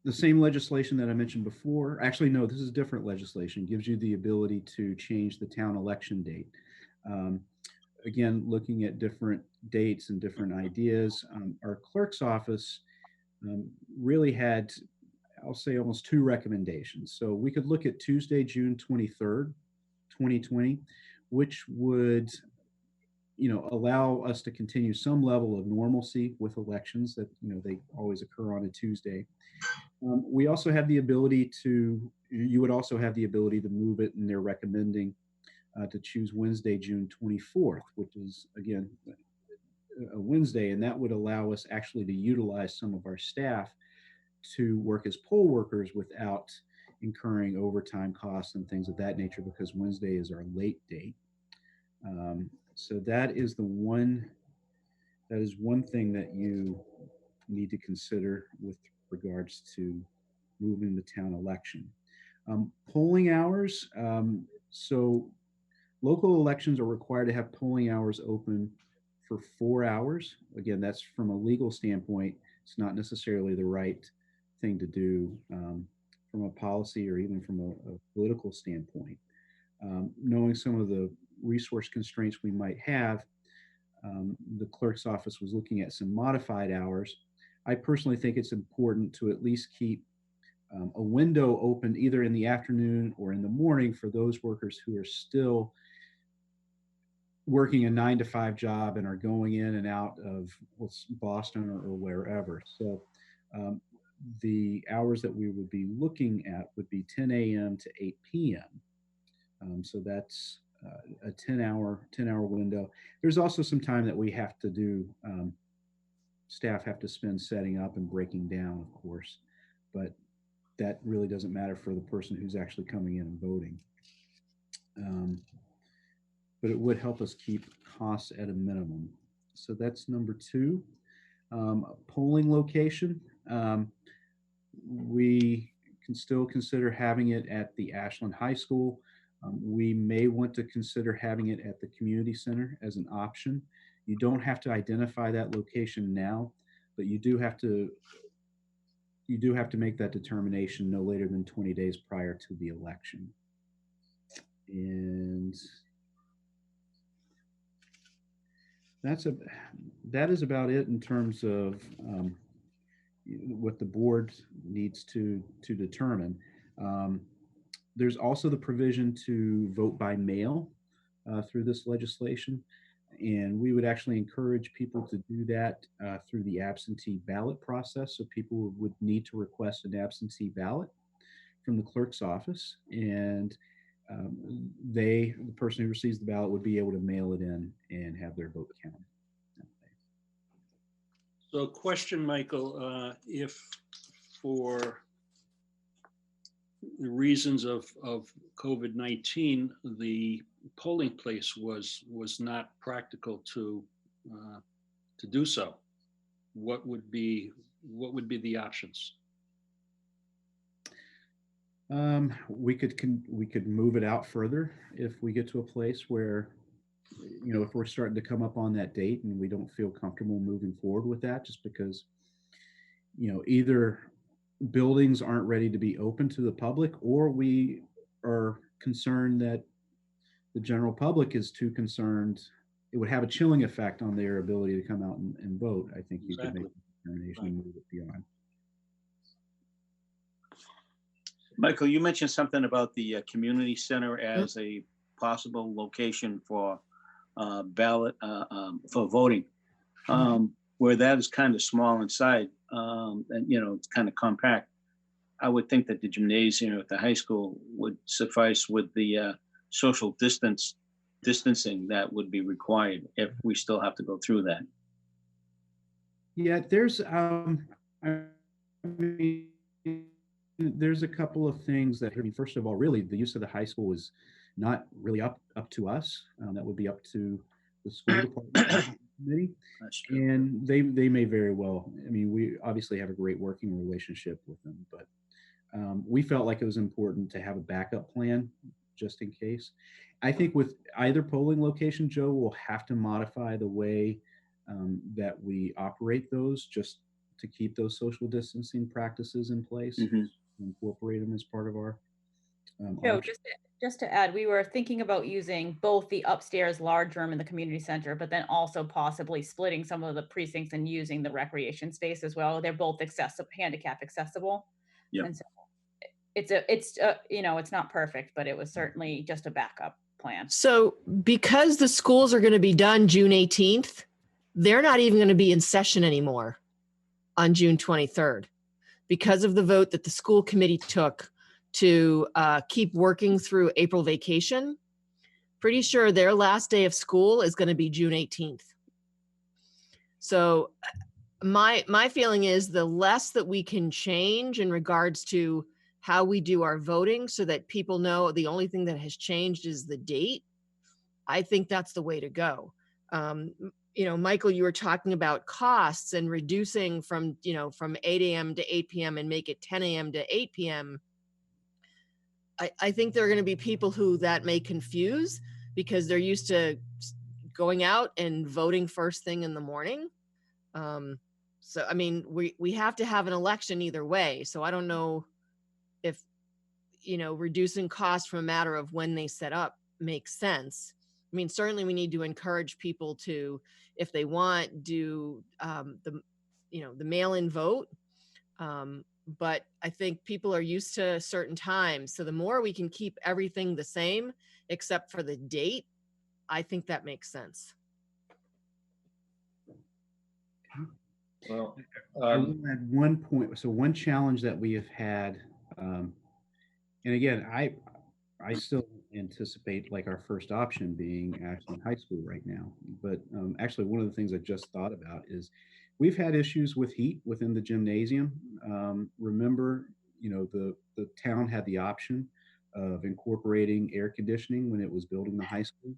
F: the same legislation that I mentioned before. Actually, no, this is different legislation. It gives you the ability to change the town election date. Again, looking at different dates and different ideas, our clerk's office really had, I'll say, almost two recommendations. So we could look at Tuesday, June 23rd, 2020, which would allow us to continue some level of normalcy with elections that, they always occur on a Tuesday. We also have the ability you would also have the ability to move it, and they're recommending to choose Wednesday, June 24th, which is, again, a Wednesday, and that would allow us actually to utilize some of our staff to work as poll workers without incurring overtime costs and things of that nature, because Wednesday is our late date. So that is one thing that you need to consider with regards to moving the town election. Polling hours. So local elections are required to have polling hours open for 4 hours. Again, that's from a legal standpoint. It's not necessarily the right thing to do from a policy or even from a political standpoint. Knowing some of the resource constraints we might have, the clerk's office was looking at some modified hours. I personally think it's important to at least keep a window open either in the afternoon or in the morning for those workers who are still working a 9 to 5 job and are going in and out of Boston or wherever. So the hours that we would be looking at would be 10 a.m. to 8 p.m. So that's a 10-hour window. There's also some time that we have to do, staff have to spend setting up and breaking down, of course, but that really doesn't matter for the person who's actually coming in and voting. But it would help us keep costs at a minimum. So that's number 2. Polling location. We can still consider having it at the Ashland High School. We may want to consider having it at the community center as an option. You don't have to identify that location now, but you do have to make that determination no later than 20 days prior to the election. And that is about it in terms of what the board needs to determine. There's also the provision to vote by mail through this legislation, and we would actually encourage people to do that through the absentee ballot process. So people would need to request an absentee ballot from the clerk's office, and the person who receives the ballot would be able to mail it in and have their vote counted.
A: So question, Michael, if for the reasons of COVID-19, the polling place was not practical to do so, what would be the options?
F: We could move it out further if we get to a place where, if we're starting to come up on that date and we don't feel comfortable moving forward with that, just because, either buildings aren't ready to be open to the public, or we are concerned that the general public is too concerned. It would have a chilling effect on their ability to come out and vote. I think you could make a determination and move it beyond.
C: Michael, you mentioned something about the community center as a possible location for ballot for voting, where that is kind of small inside, and it's kind of compact. I would think that the gymnasium at the high school would suffice with the social distancing that would be required if we still have to go through that.
F: Yeah, there's there's a couple of things that, first of all, really the use of the high school is not really up to us. That would be up to the school department committee. And they may very well, we obviously have a great working relationship with them, but we felt like it was important to have a backup plan just in case. I think with either polling location, Joe, we'll have to modify the way that we operate those, just to keep those social distancing practices in place, incorporate them as part of our
D: Joe, just to add, we were thinking about using both the upstairs large room in the community center, but then also possibly splitting some of the precincts and using the recreation space as well. They're both handicap accessible.
C: Yep.
D: And so it's not perfect, but it was certainly just a backup plan.
B: So because the schools are going to be done June 18th, they're not even going to be in session anymore on June 23rd because of the vote that the school committee took to keep working through April vacation. Pretty sure their last day of school is going to be June 18th. So my feeling is the less that we can change in regards to how we do our voting so that people know the only thing that has changed is the date, I think that's the way to go. Michael, you were talking about costs and reducing from 8 a.m. to 8 p.m. and make it 10 a.m. to 8 p.m. I think there are going to be people who that may confuse because they're used to going out and voting first thing in the morning. So, we have to have an election either way. So I don't know if, reducing costs from a matter of when they set up makes sense. I mean, certainly we need to encourage people to, if they want, do the mail-in vote. But I think people are used to certain times. So the more we can keep everything the same, except for the date, I think that makes sense.
E: Well,
F: I will add one point. So one challenge that we have had, and again, I still anticipate like our first option being Ashland High School right now. But actually, one of the things I just thought about is we've had issues with heat within the gymnasium. Remember, the town had the option of incorporating air conditioning when it was building the high school.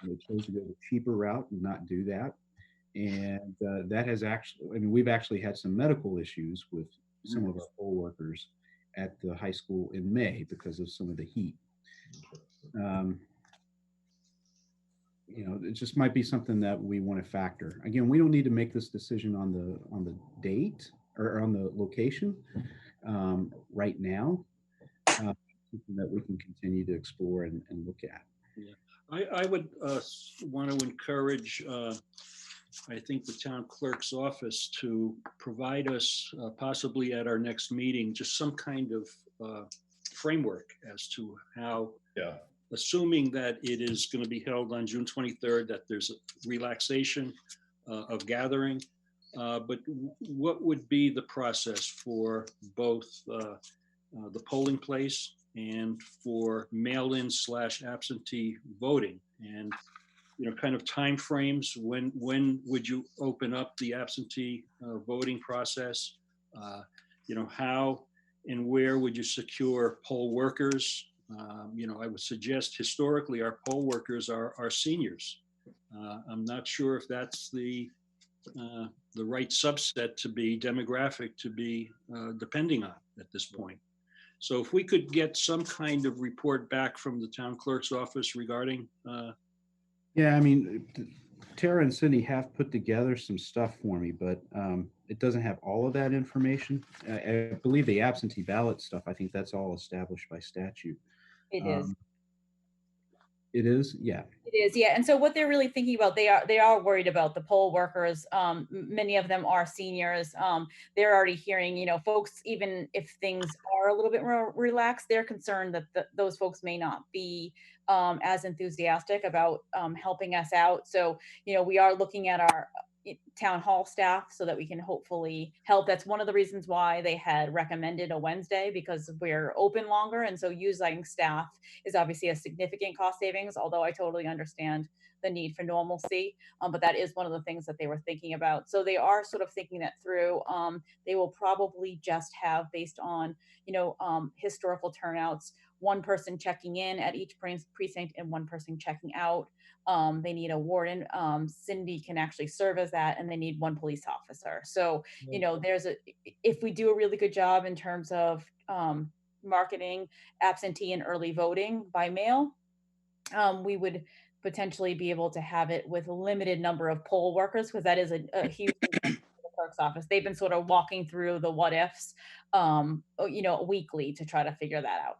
F: And they chose to go the cheaper route and not do that. And that has actually, I mean, we've actually had some medical issues with some of our poll workers at the high school in May because of some of the heat. It just might be something that we want to factor. Again, we don't need to make this decision on the date or on the location right now. Something that we can continue to explore and look at.
A: Yeah. I would want to encourage, I think, the town clerk's office to provide us, possibly at our next meeting, just some kind of framework as to how, assuming that it is going to be held on June 23rd, that there's a relaxation of gathering, but what would be the process for both the polling place and for mail-in / absentee voting, and kind of timeframes? When would you open up the absentee voting process? How and where would you secure poll workers? I would suggest historically our poll workers are seniors. I'm not sure if that's the right subset to be demographic to be depending on at this point. So if we could get some kind of report back from the town clerk's office regarding.
F: Yeah, I mean, Tara and Cindy have put together some stuff for me, but it doesn't have all of that information. I believe the absentee ballot stuff, I think that's all established by statute.
D: It is.
F: It is, yeah.
D: It is, yeah. And so what they're really thinking about, they are worried about the poll workers. Many of them are seniors. They're already hearing, folks, even if things are a little bit more relaxed, they're concerned that those folks may not be as enthusiastic about helping us out. So, we are looking at our town hall staff so that we can hopefully help. That's one of the reasons why they had recommended a Wednesday, because we're open longer. And so using staff is obviously a significant cost savings, although I totally understand the need for normalcy. But that is one of the things that they were thinking about. So they are sort of thinking that through. They will probably just have, based on, historical turnouts, one person checking in at each precinct and one person checking out. They need a warden. Cindy can actually serve as that, and they need one police officer. So, if we do a really good job in terms of marketing absentee and early voting by mail, we would potentially be able to have it with a limited number of poll workers, because that is a huge concern for the clerk's office. They've been sort of walking through the what ifs, weekly to try to figure that out.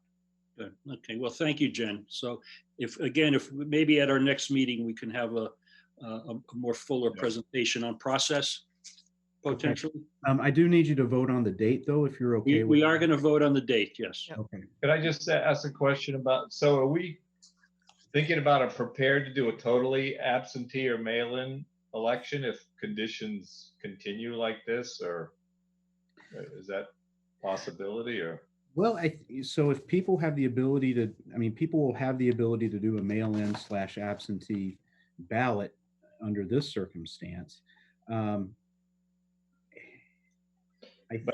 A: Good. Okay. Well, thank you, Jen. So if maybe at our next meeting, we can have a more fuller presentation on process potentially.
F: Okay. I do need you to vote on the date though, if you're okay.
A: We are going to vote on the date. Yes.
B: Yep.
F: Okay.
E: Could I just ask a question about, so are we thinking about or prepared to do a totally absentee or mail-in election if conditions continue like this, or is that a possibility? Or
F: well, so if people have the ability to, people will have the ability to do a mail-in / absentee ballot under this circumstance.
E: But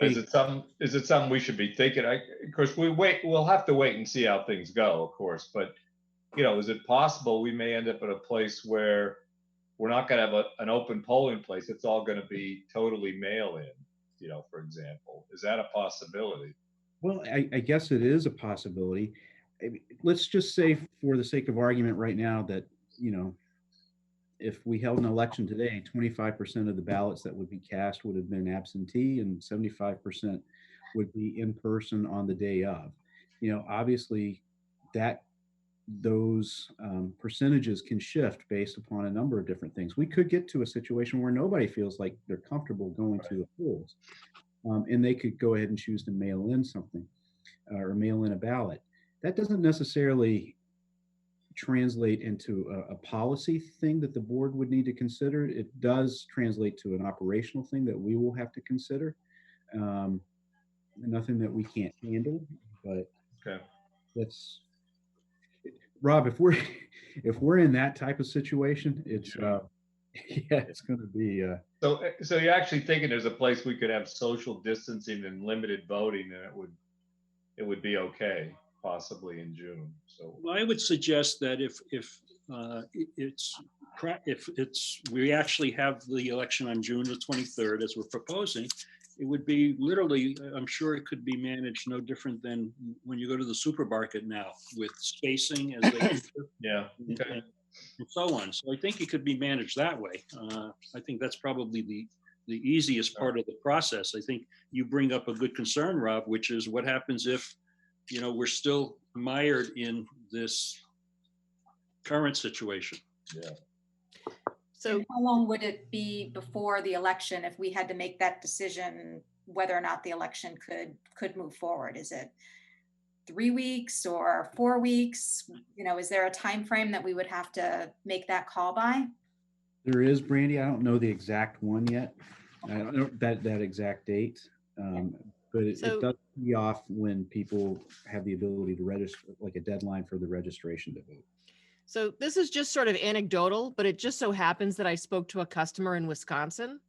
E: is it something we should be thinking? Of course, we'll have to wait and see how things go, of course. But is it possible we may end up at a place where we're not going to have an open polling place? It's all going to be totally mail-in, for example. Is that a possibility?
F: Well, I guess it is a possibility. Let's just say, for the sake of argument right now, that, if we held an election today, 25% of the ballots that would be cast would have been absentee and 75% would be in person on the day of. Obviously those percentages can shift based upon a number of different things. We could get to a situation where nobody feels like they're comfortable going to the polls, and they could go ahead and choose to mail in something or mail in a ballot. That doesn't necessarily translate into a policy thing that the board would need to consider. It does translate to an operational thing that we will have to consider. Nothing that we can't handle, but
E: Okay.
F: that's Rob. If we're in that type of situation, it's it's going to be.
E: So you're actually thinking there's a place we could have social distancing and limited voting, and it would be okay, possibly in June. So
A: Well, I would suggest that if we actually have the election on June the 23rd, as we're proposing, it would be literally, I'm sure it could be managed no different than when you go to the supermarket now with spacing as they
E: yeah. Okay.
A: and so on. So I think it could be managed that way. I think that's probably the easiest part of the process. I think you bring up a good concern, Rob, which is what happens if, we're still mired in this current situation.
E: Yeah.
B: So
G: And how long would it be before the election if we had to make that decision whether or not the election could move forward? Is it 3 weeks or 4 weeks? Is there a time frame that we would have to make that call by?
F: There is, Brandy. I don't know the exact one yet. I don't know that exact date, but it does be off when people have the ability to register, like a deadline for the registration to vote.
B: So this is just sort of anecdotal, but it just so happens that I spoke to a customer in Wisconsin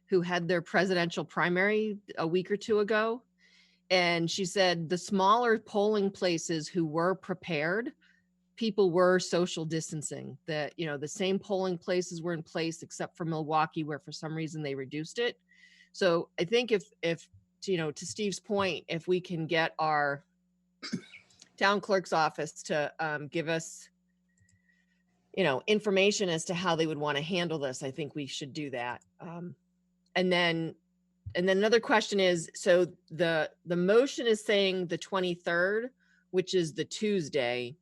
B: who had their presidential primary a week or two ago. And she said the smaller polling places who were prepared, people were social distancing. That, the same polling places were in place except for Milwaukee, where for some reason they reduced it. So I think if to Steve's point, if we can get our town clerk's office to give us information as to how they would want to handle this, I think we should do that. And then another question is, so the motion is saying the 23rd, which is the Tuesday.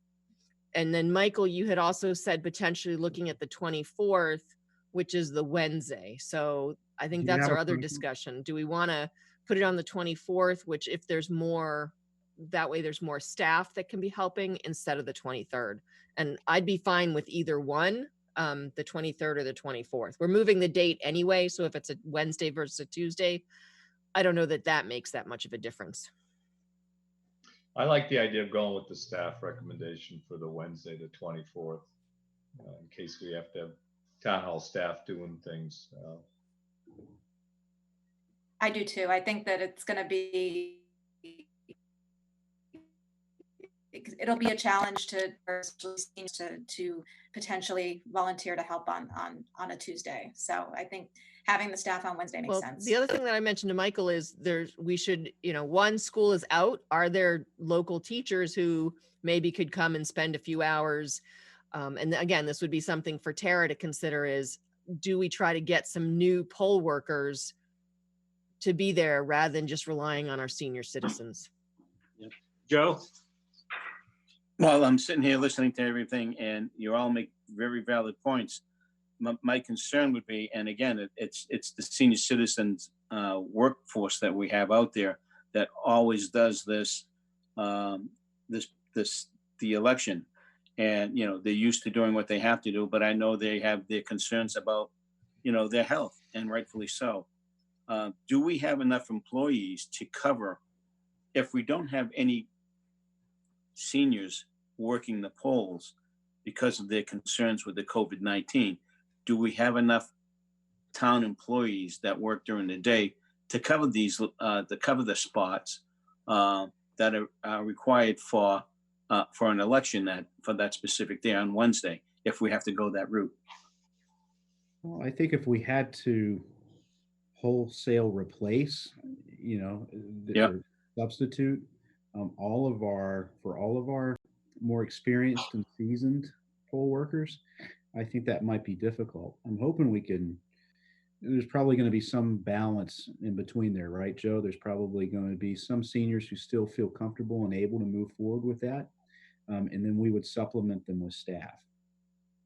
B: And then Michael, you had also said potentially looking at the 24th, which is the Wednesday. So I think
F: Do you
B: that's
F: have
B: our
F: a
B: other
F: preference?
B: discussion. Do we want to put it on the 24th, which if there's more, that way there's more staff that can be helping instead of the 23rd? And I'd be fine with either one, the 23rd or the 24th. We're moving the date anyway. So if it's a Wednesday versus a Tuesday, I don't know that makes that much of a difference.
E: I like the idea of going with the staff recommendation for the Wednesday, the 24th, in case we have to have town hall staff doing things.
G: I do too. I think that it's going to be, it'll be a challenge to potentially volunteer to help on a Tuesday. So I think having the staff on Wednesday makes sense.
B: The other thing that I mentioned to Michael is we should, one, school is out. Are there local teachers who maybe could come and spend a few hours? And again, this would be something for Tara to consider is, do we try to get some new poll workers to be there rather than just relying on our senior citizens?
A: Yeah. Joe?
C: Well, I'm sitting here listening to everything, and you all make very valid points. My concern would be, and again, it's the senior citizens workforce that we have out there that always does this, the election, and they're used to doing what they have to do. But I know they have their concerns about their health, and rightfully so. Do we have enough employees to cover if we don't have any seniors working the polls because of their concerns with the COVID-19? Do we have enough town employees that work during the day to cover the spots that are required for an election for that specific day on Wednesday, if we have to go that route?
F: Well, I think if we had to wholesale replace, or substitute all of our more experienced and seasoned poll workers, I think that might be difficult. I'm hoping we can there's probably going to be some balance in between there, right, Joe? There's probably going to be some seniors who still feel comfortable and able to move forward with that. And then we would supplement them with staff.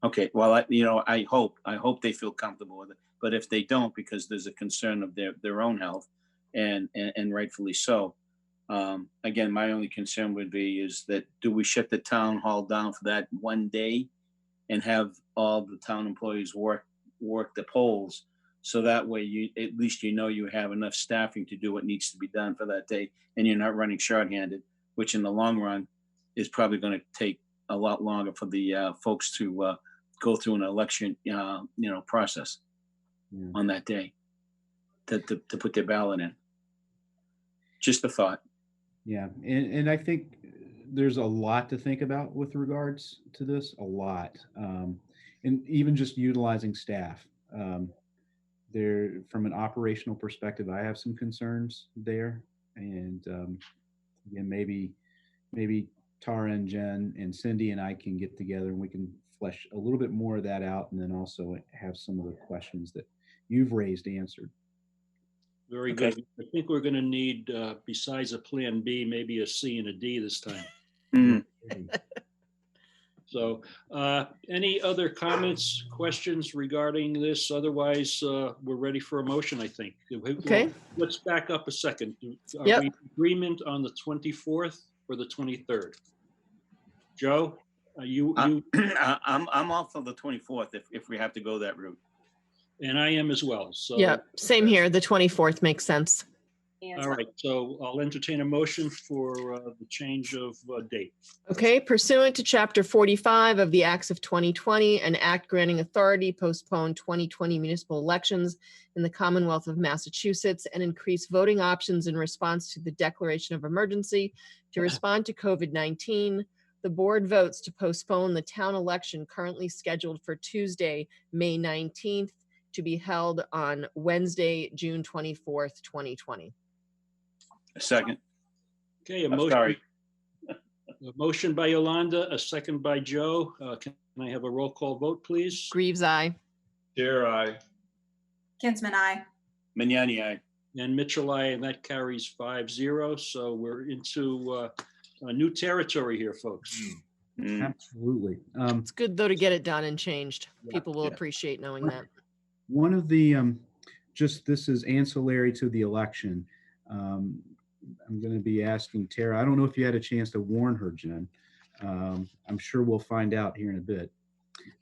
C: Okay, well, I hope they feel comfortable with it. But if they don't, because there's a concern of their own health, and rightfully so. Again, my only concern would be is that, do we shut the town hall down for that one day and have all the town employees work the polls, so that way you at least you have enough staffing to do what needs to be done for that day, and you're not running shorthanded, which in the long run is probably going to take a lot longer for the folks to go through an election process on that day to put their ballot in. Just a thought.
F: Yeah, and I think there's a lot to think about with regards to this, a lot. And even just utilizing staff. There, from an operational perspective, I have some concerns there. And again, maybe Tara and Jen and Cindy and I can get together and we can flesh a little bit more of that out, and then also have some of the questions that you've raised answered.
A: Very
C: Okay.
A: good. I think we're going to need, besides a plan B, maybe a C and a D this time.
C: Mhm.
A: So any other comments, questions regarding this? Otherwise, we're ready for a motion, I think.
B: Okay.
A: Let's back up a second. Are
B: Yep.
A: we in agreement on the 24th or the 23rd? Joe,
C: I'm off on the 24th if we have to go that route.
A: and I am as well. So,
B: Yep, same here. The 24th makes sense.
A: all right. So I'll entertain a motion for the change of date.
B: Okay, pursuant to Chapter 45 of the Acts of 2020, an act granting authority postpone 2020 municipal elections in the Commonwealth of Massachusetts and increase voting options in response to the declaration of emergency to respond to COVID-19. The board votes to postpone the town election currently scheduled for Tuesday, May 19th, to be held on Wednesday, June 24th, 2020.
C: A second.
A: Okay,
C: I'm sorry.
A: a motion by Yolanda, a second by Joe. Can I have a roll call vote, please?
B: Greaves, aye.
E: Chair, I.
G: Kinsman, I.
C: Magnani, aye.
A: And Mitchell, aye, and that carries 5-0. So we're into a new territory here, folks.
C: Mm.
F: Absolutely.
B: It's good, though, to get it done and changed. People will
C: Yeah.
B: appreciate knowing that.
F: One of the, just this is ancillary to the election. I'm going to be asking Tara, I don't know if you had a chance to warn her, Jen. I'm sure we'll find out here in a bit.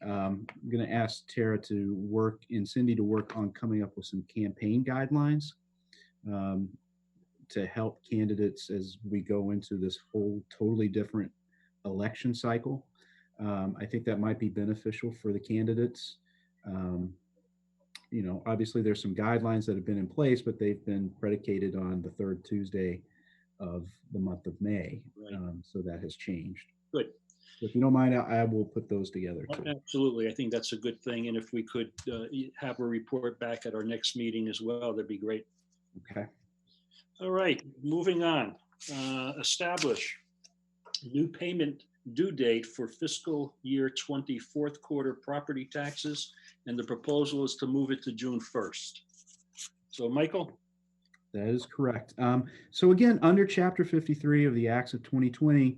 F: I'm going to ask Tara to work and Cindy to work on coming up with some campaign guidelines to help candidates as we go into this whole totally different election cycle. I think that might be beneficial for the candidates. Obviously there's some guidelines that have been in place, but they've been predicated on the third Tuesday of the month of May.
A: Right.
F: So that has changed.
A: Good.
F: So if you don't mind, I will put those together too.
A: Absolutely. I think that's a good thing. And if we could have a report back at our next meeting as well, that'd be great.
F: Okay.
A: All right, moving on. Establish new payment due date for fiscal year 20 fourth quarter property taxes, and the proposal is to move it to June 1st. So Michael?
F: That is correct. So again, under Chapter 53 of the Acts of 2020,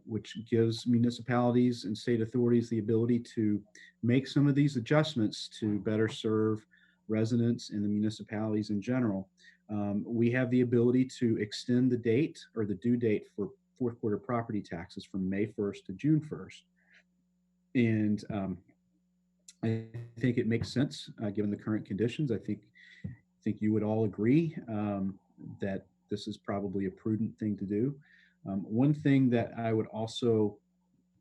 F: which gives municipalities and state authorities the ability to make some of these adjustments to better serve residents and the municipalities in general, we have the ability to extend the date or the due date for fourth quarter property taxes from May 1st to June 1st. And I think it makes sense given the current conditions. I think you would all agree that this is probably a prudent thing to do. One thing that I would also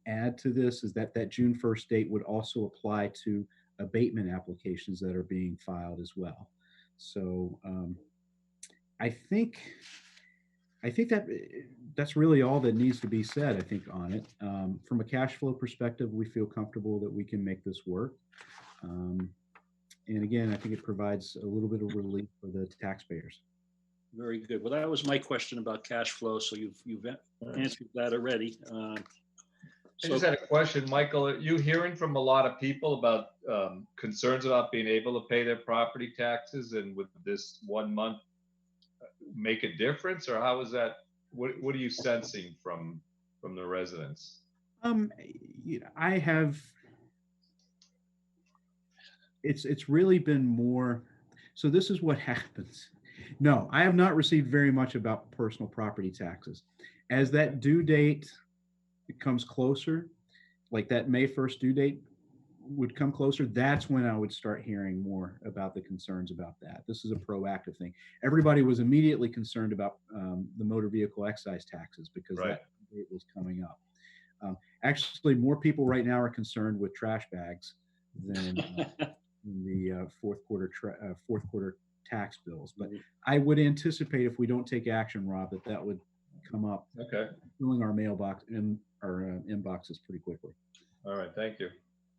F: add to this is that June 1st date would also apply to abatement applications that are being filed as well. So I think that's really all that needs to be said, I think, on it. From a cash flow perspective, we feel comfortable that we can make this work. And again, I think it provides a little bit of relief for the taxpayers.
A: Very good. Well, that was my question about cash flow. So you've answered that already.
E: I just had a question, Michael. Are you hearing from a lot of people about concerns about being able to pay their property taxes, and would this 1 month make a difference, or how is that? What are you sensing from the residents?
F: I have. It's really been more. So this is what happens. No, I have not received very much about personal property taxes. As that due date comes closer, like that May 1st due date would come closer, that's when I would start hearing more about the concerns about that. This is a proactive thing. Everybody was immediately concerned about the motor vehicle excise taxes because
E: Right.
F: that date was coming up. Actually, more people right now are concerned with trash bags than in the fourth quarter tax bills. But I would anticipate if we don't take action, Rob, that would come up,
E: Okay.
F: filling our mailbox and our inboxes pretty quickly.
E: All right. Thank you.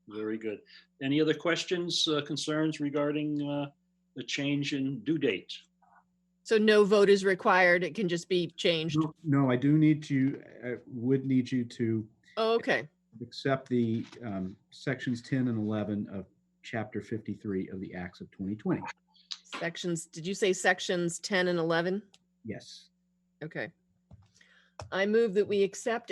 A: Very good. Any other questions, concerns regarding the change in due date?
B: So no vote is required. It can just be changed.
F: No, I do need to, would need you to
B: Oh, okay.
F: accept the sections 10 and 11 of chapter 53 of the Acts of 2020.
B: Sections, did you say sections 10 and 11?
F: Yes.
B: Okay. I move that we accept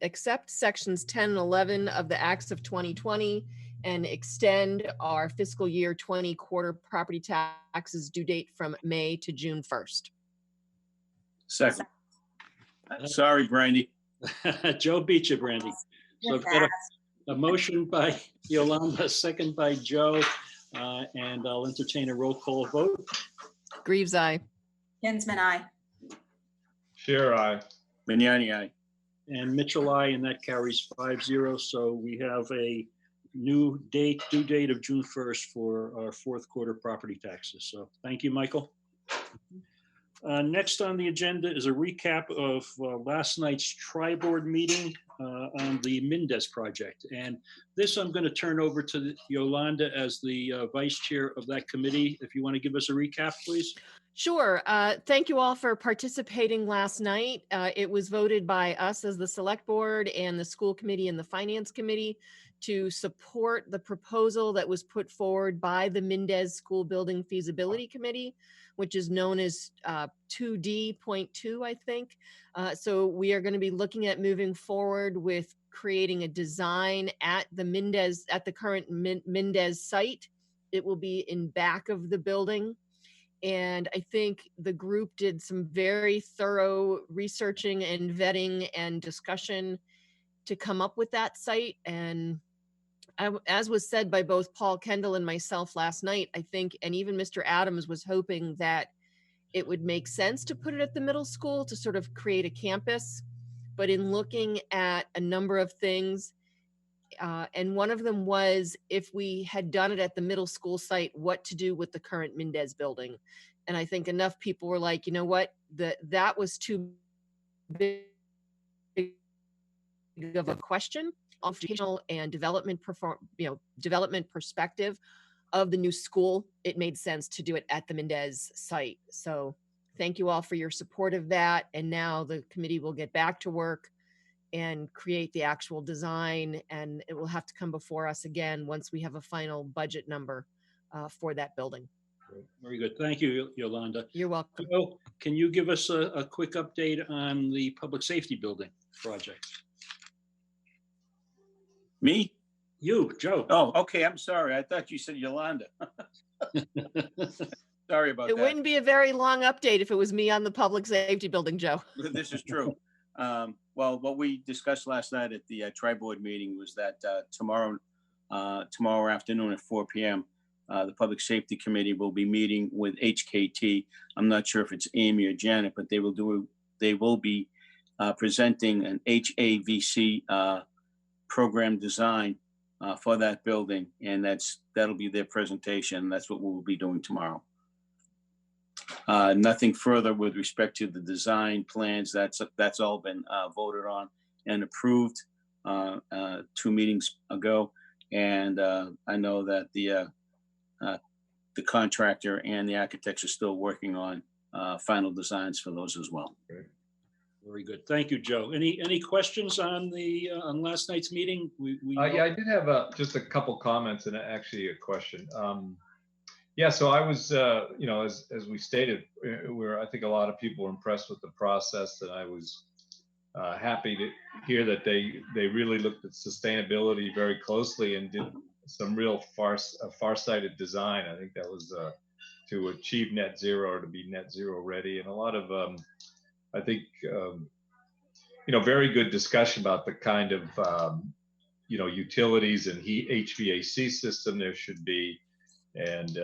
B: accept sections 10 and 11 of the Acts of 2020 and extend our fiscal year 20 quarter property taxes due date from May to June 1st.
C: Second. Sorry, Brandy.
A: Joe beat you, Brandy. So I've got a motion by Yolanda, a second by Joe, and I'll entertain a roll call vote.
B: Greaves, aye.
G: Kinsman, aye.
E: Sure, aye.
C: Vignani, aye.
A: And Mitchell, aye, and that carries 5-0. So we have a new due date of June 1st for our fourth quarter property taxes. So thank you, Michael. Next on the agenda is a recap of last night's tri-board meeting on the Mendez project. And this I'm going to turn over to Yolanda as the vice chair of that committee. If you want to give us a recap, please.
B: Sure. Thank you all for participating last night. It was voted by us as the select board and the school committee and the finance committee to support the proposal that was put forward by the Mendez School Building Feasibility Committee, which is known as 2D.2, I think. So we are going to be looking at moving forward with creating a design at the current Mendez site. It will be in back of the building. And I think the group did some very thorough researching and vetting and discussion to come up with that site. And as was said by both Paul Kendall and myself last night, I think, and even Mr. Adams was hoping that it would make sense to put it at the middle school to sort of create a campus. But in looking at a number of things, and one of them was if we had done it at the middle school site, what to do with the current Mendez building. And I think enough people were like, you know what, that was too big of a question. Educational and development perspective of the new school, it made sense to do it at the Mendez site. So thank you all for your support of that. And now the committee will get back to work and create the actual design, and it will have to come before us again once we have a final budget number for that building.
A: Very good. Thank you, Yolanda.
B: You're welcome.
A: Joe, can you give us a quick update on the public safety building project?
C: Me?
A: You, Joe.
C: Oh, okay. I'm sorry. I thought you said Yolanda. Sorry about
B: It
C: that.
B: wouldn't be a very long update if it was me on the public safety building, Joe.
C: This is true. Well, what we discussed last night at the tri-board meeting was that tomorrow afternoon at 4 p.m., the Public Safety Committee will be meeting with HKT. I'm not sure if it's Amy or Janet, but they will be presenting an HAVC program design for that building, and that'll be their presentation. That's what we'll be doing tomorrow. Nothing further with respect to the design plans. That's all been voted on and approved 2 meetings ago. And I know that the contractor and the architects are still working on final designs for those as well.
A: Very good. Thank you, Joe. Any questions on the, on last night's meeting?
E: Yeah, I did have just a couple comments and actually a question. Yeah, so I was, you know, as we stated, I think a lot of people were impressed with the process, and I was happy to hear that they really looked at sustainability very closely and did some real far-sighted design. I think that was to achieve net zero or to be net zero ready, and a lot of I think you know, very good discussion about the kind of you know, utilities and HVAC system there should be, and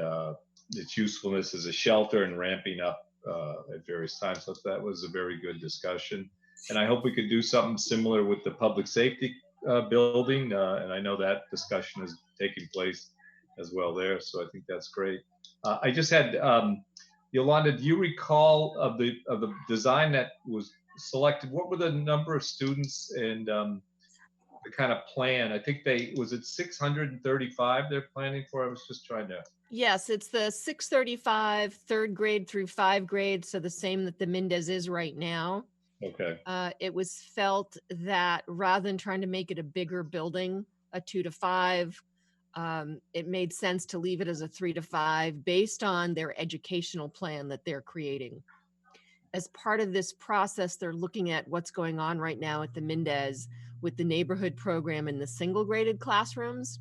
E: its usefulness as a shelter and ramping up at various times. So that was a very good discussion. And I hope we could do something similar with the public safety building. And I know that discussion is taking place as well there. So I think that's great. I just had, Yolanda, do you recall of the design that was selected? What were the number of students and the kind of plan? I think was it 635 they're planning for? I was just trying to.
B: Yes, it's the 635 third grade through 5th grade. So the same that the Mendez is right now.
E: Okay.
B: It was felt that rather than trying to make it a bigger building, a 2 to 5, it made sense to leave it as a 3 to 5 based on their educational plan that they're creating. As part of this process, they're looking at what's going on right now at the Mendez with the neighborhood program in the single graded classrooms.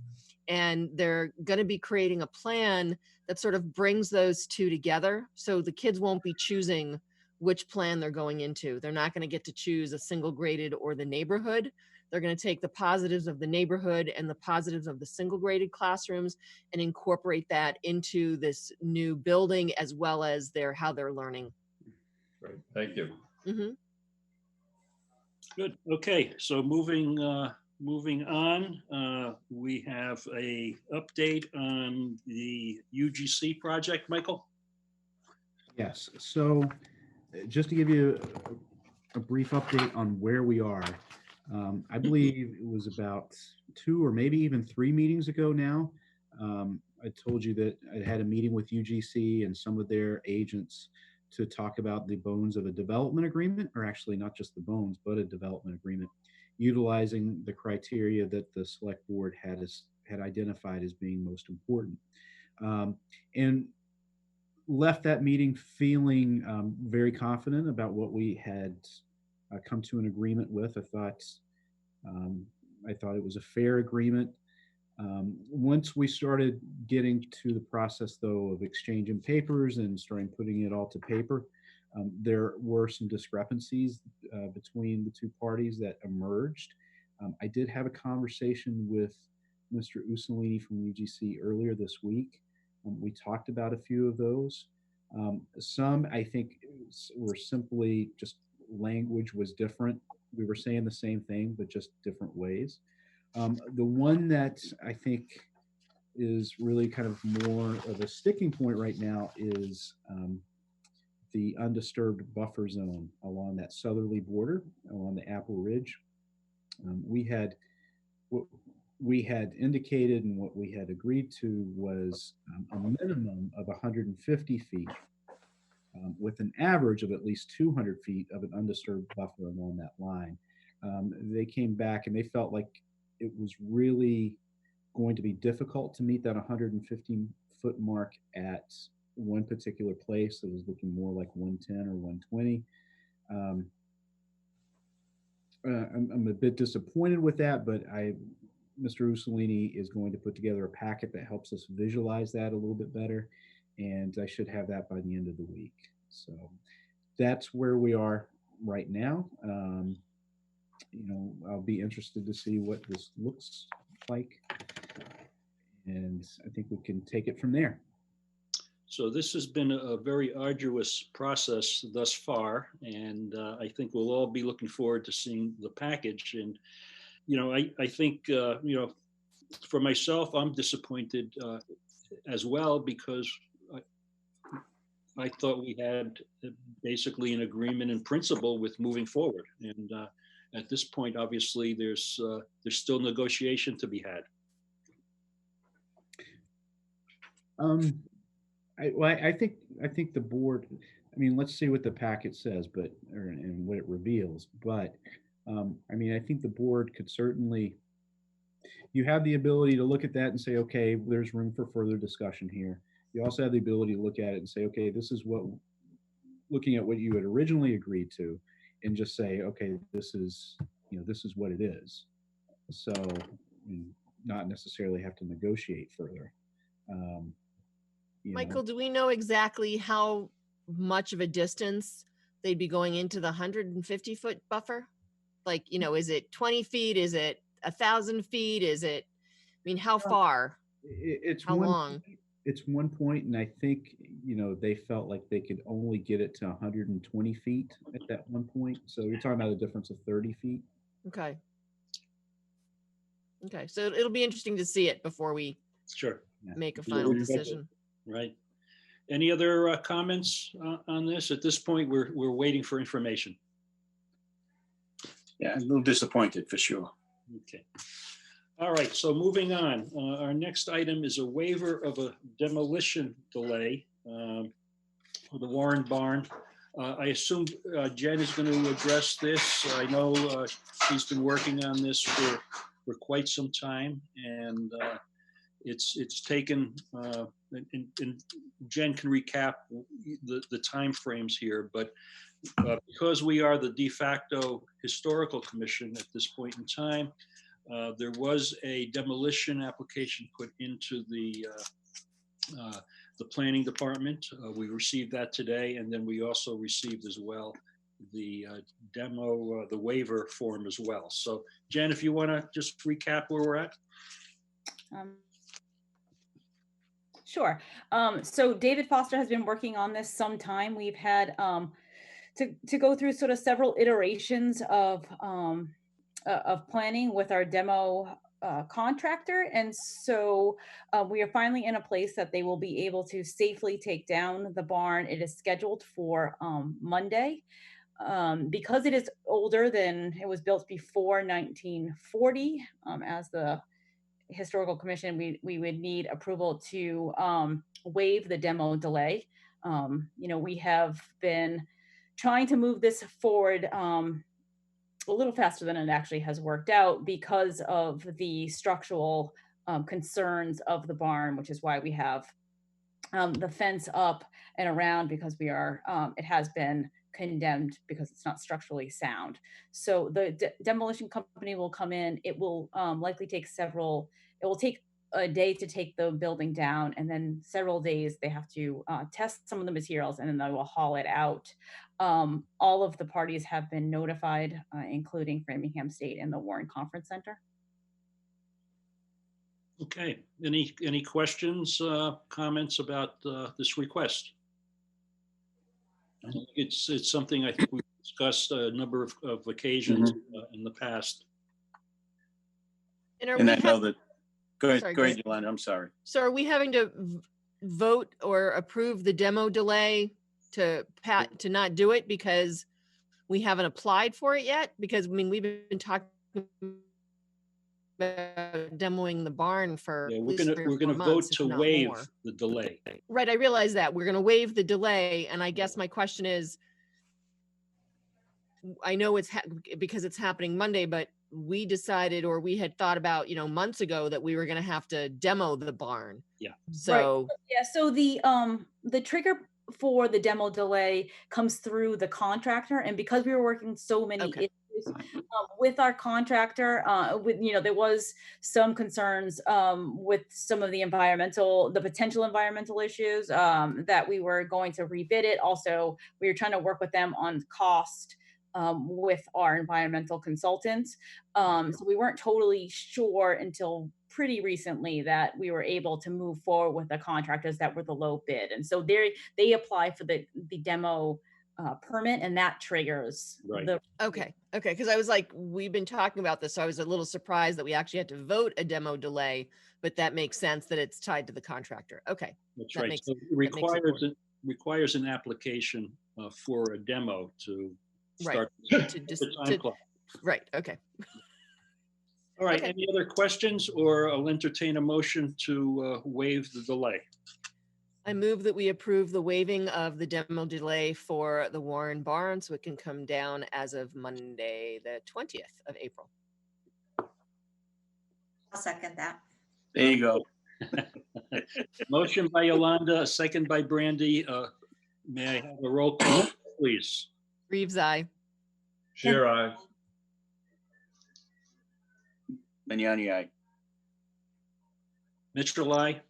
B: And they're going to be creating a plan that sort of brings those two together. So the kids won't be choosing which plan they're going into. They're not going to get to choose a single graded or the neighborhood. They're going to take the positives of the neighborhood and the positives of the single graded classrooms and incorporate that into this new building, as well as how they're learning.
E: Great. Thank you.
B: Mm-hmm.
A: Good. Okay. So moving on, we have a update on the UGC project, Michael.
F: Yes. So just to give you a brief update on where we are, I believe it was about 2 or maybe even 3 meetings ago now. I told you that I had a meeting with UGC and some of their agents to talk about the bones of a development agreement, or actually not just the bones, but a development agreement, utilizing the criteria that the select board had identified as being most important. And left that meeting feeling very confident about what we had come to an agreement with. I thought it was a fair agreement. Once we started getting to the process, though, of exchanging papers and starting putting it all to paper, there were some discrepancies between the two parties that emerged. I did have a conversation with Mr. Usolini from UGC earlier this week. We talked about a few of those. Some, I think, were simply just language was different. We were saying the same thing, but just different ways. The one that I think is really kind of more of a sticking point right now is the undisturbed buffer zone along that southerly border, along the Apple Ridge. What we had indicated and what we had agreed to was a minimum of 150 feet with an average of at least 200 feet of an undisturbed buffer along that line. They came back and they felt like it was really going to be difficult to meet that 150-foot mark at one particular place. It was looking more like 110 or 120. I'm a bit disappointed with that, but Mr. Usolini is going to put together a packet that helps us visualize that a little bit better, and I should have that by the end of the week. So that's where we are right now. I'll be interested to see what this looks like, and I think we can take it from there.
A: So this has been a very arduous process thus far, and I think we'll all be looking forward to seeing the package. And I think for myself, I'm disappointed as well, because I thought we had basically an agreement in principle with moving forward. And at this point, obviously, there's still negotiation to be had.
F: I think the board, I mean, let's see what the packet says, and what it reveals. But I mean, I think the board could certainly, you have the ability to look at that and say, okay, there's room for further discussion here. You also have the ability to look at it and say, okay, this is what, looking at what you had originally agreed to, and just say, okay, this is, this is what it is. So not necessarily have to negotiate further.
B: Michael, do we know exactly how much of a distance they'd be going into the 150-foot buffer? Like, is it 20 feet? Is it 1,000 feet? Is it, I mean, how far?
F: It's
B: how long?
F: It's 1 point, and I think, they felt like they could only get it to 120 feet at that 1 point. So you're talking about a difference of 30 feet.
B: Okay. Okay, so it'll be interesting to see it before we
A: Sure.
B: make a final decision.
A: Right. Any other comments on this? At this point, we're waiting for information.
C: Yeah, a little disappointed for sure.
A: Okay. All right, so moving on. Our next item is a waiver of a demolition delay for the Warren Barn. I assume Jen is going to address this. I know she's been working on this for quite some time, and it's taken, and Jen can recap the timeframes here, but because we are the de facto historical commission at this point in time, there was a demolition application put into the planning department. We received that today, and then we also received as well the the waiver form as well. So Jen, if you want to just recap where we're at.
D: Sure. So David Foster has been working on this some time. We've had to go through sort of several iterations of planning with our demo contractor. And so we are finally in a place that they will be able to safely take down the barn. It is scheduled for Monday. Because it is older than, it was built before 1940, as the historical commission, we would need approval to waive the demo delay. We have been trying to move this forward a little faster than it actually has worked out because of the structural concerns of the barn, which is why we have the fence up and around, because we are it has been condemned because it's not structurally sound. So the demolition company will come in. It will likely take it will take a day to take the building down, and then several days they have to test some of the materials, and then they will haul it out. All of the parties have been notified, including Framingham State and the Warren Conference Center.
A: Okay, any questions, comments about this request? It's something I think we've discussed a number of occasions in the past.
B: And
C: I know that, go ahead, Yolanda, I'm sorry.
B: So are we having to vote or approve the demo delay to not do it because we haven't applied for it yet? Because I mean, we've been talking about demoing the barn for
A: we're gonna vote to waive the delay.
B: Right, I realize that we're gonna waive the delay, and I guess my question is, I know it's because it's happening Monday, but we decided, or we had thought about, months ago, that we were gonna have to demo the barn.
A: Yeah.
B: So
D: right. Yeah. So the trigger for the demo delay comes through the contractor, and because we were working so many issues with our contractor, there was some concerns with some of the potential environmental issues that we were going to rebid it. Also, we were trying to work with them on cost with our environmental consultants. So we weren't totally sure until pretty recently that we were able to move forward with the contractors that were the low bid. And so they apply for the demo permit, and that triggers the.
B: Okay. Because I was like, we've been talking about this, so I was a little surprised that we actually had to vote a demo delay, but that makes sense that it's tied to the contractor. Okay.
A: That's right. So it requires an application for a demo to start the time clock.
B: Right. Okay.
A: All right. Any other questions, or I'll entertain a motion to waive the delay?
B: I move that we approve the waiving of the demo delay for the Warren Barn so it can come down as of Monday, the 20th of April.
G: I'll second that.
C: There you go.
A: Motion by Yolanda, a second by Brandy. May I have a roll call, please?
B: Reeves, aye.
E: Sure, I.
C: Magnani, aye.
A: Mitchell, aye.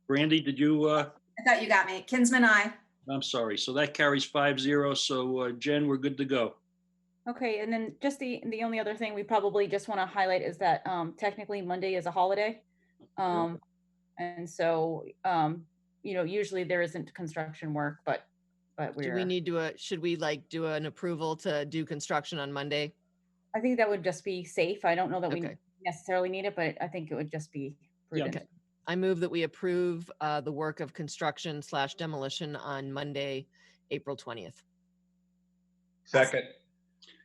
A: Brandy, did you,
G: I thought you got me. Kinsman, I.
A: I'm sorry. So that carries 5-0. So Jen, we're good to go.
D: Okay, and then just the only other thing we probably just want to highlight is that technically Monday is a holiday. And so, usually there isn't construction work, but
B: Do we need to, should we like do an approval to do construction on Monday?
D: I think that would just be safe. I don't know that we
B: Okay.
D: necessarily need it, but I think it would just be
A: Yeah.
D: prudent.
B: Okay. I move that we approve the work of construction / demolition on Monday, April 20th.
E: Second.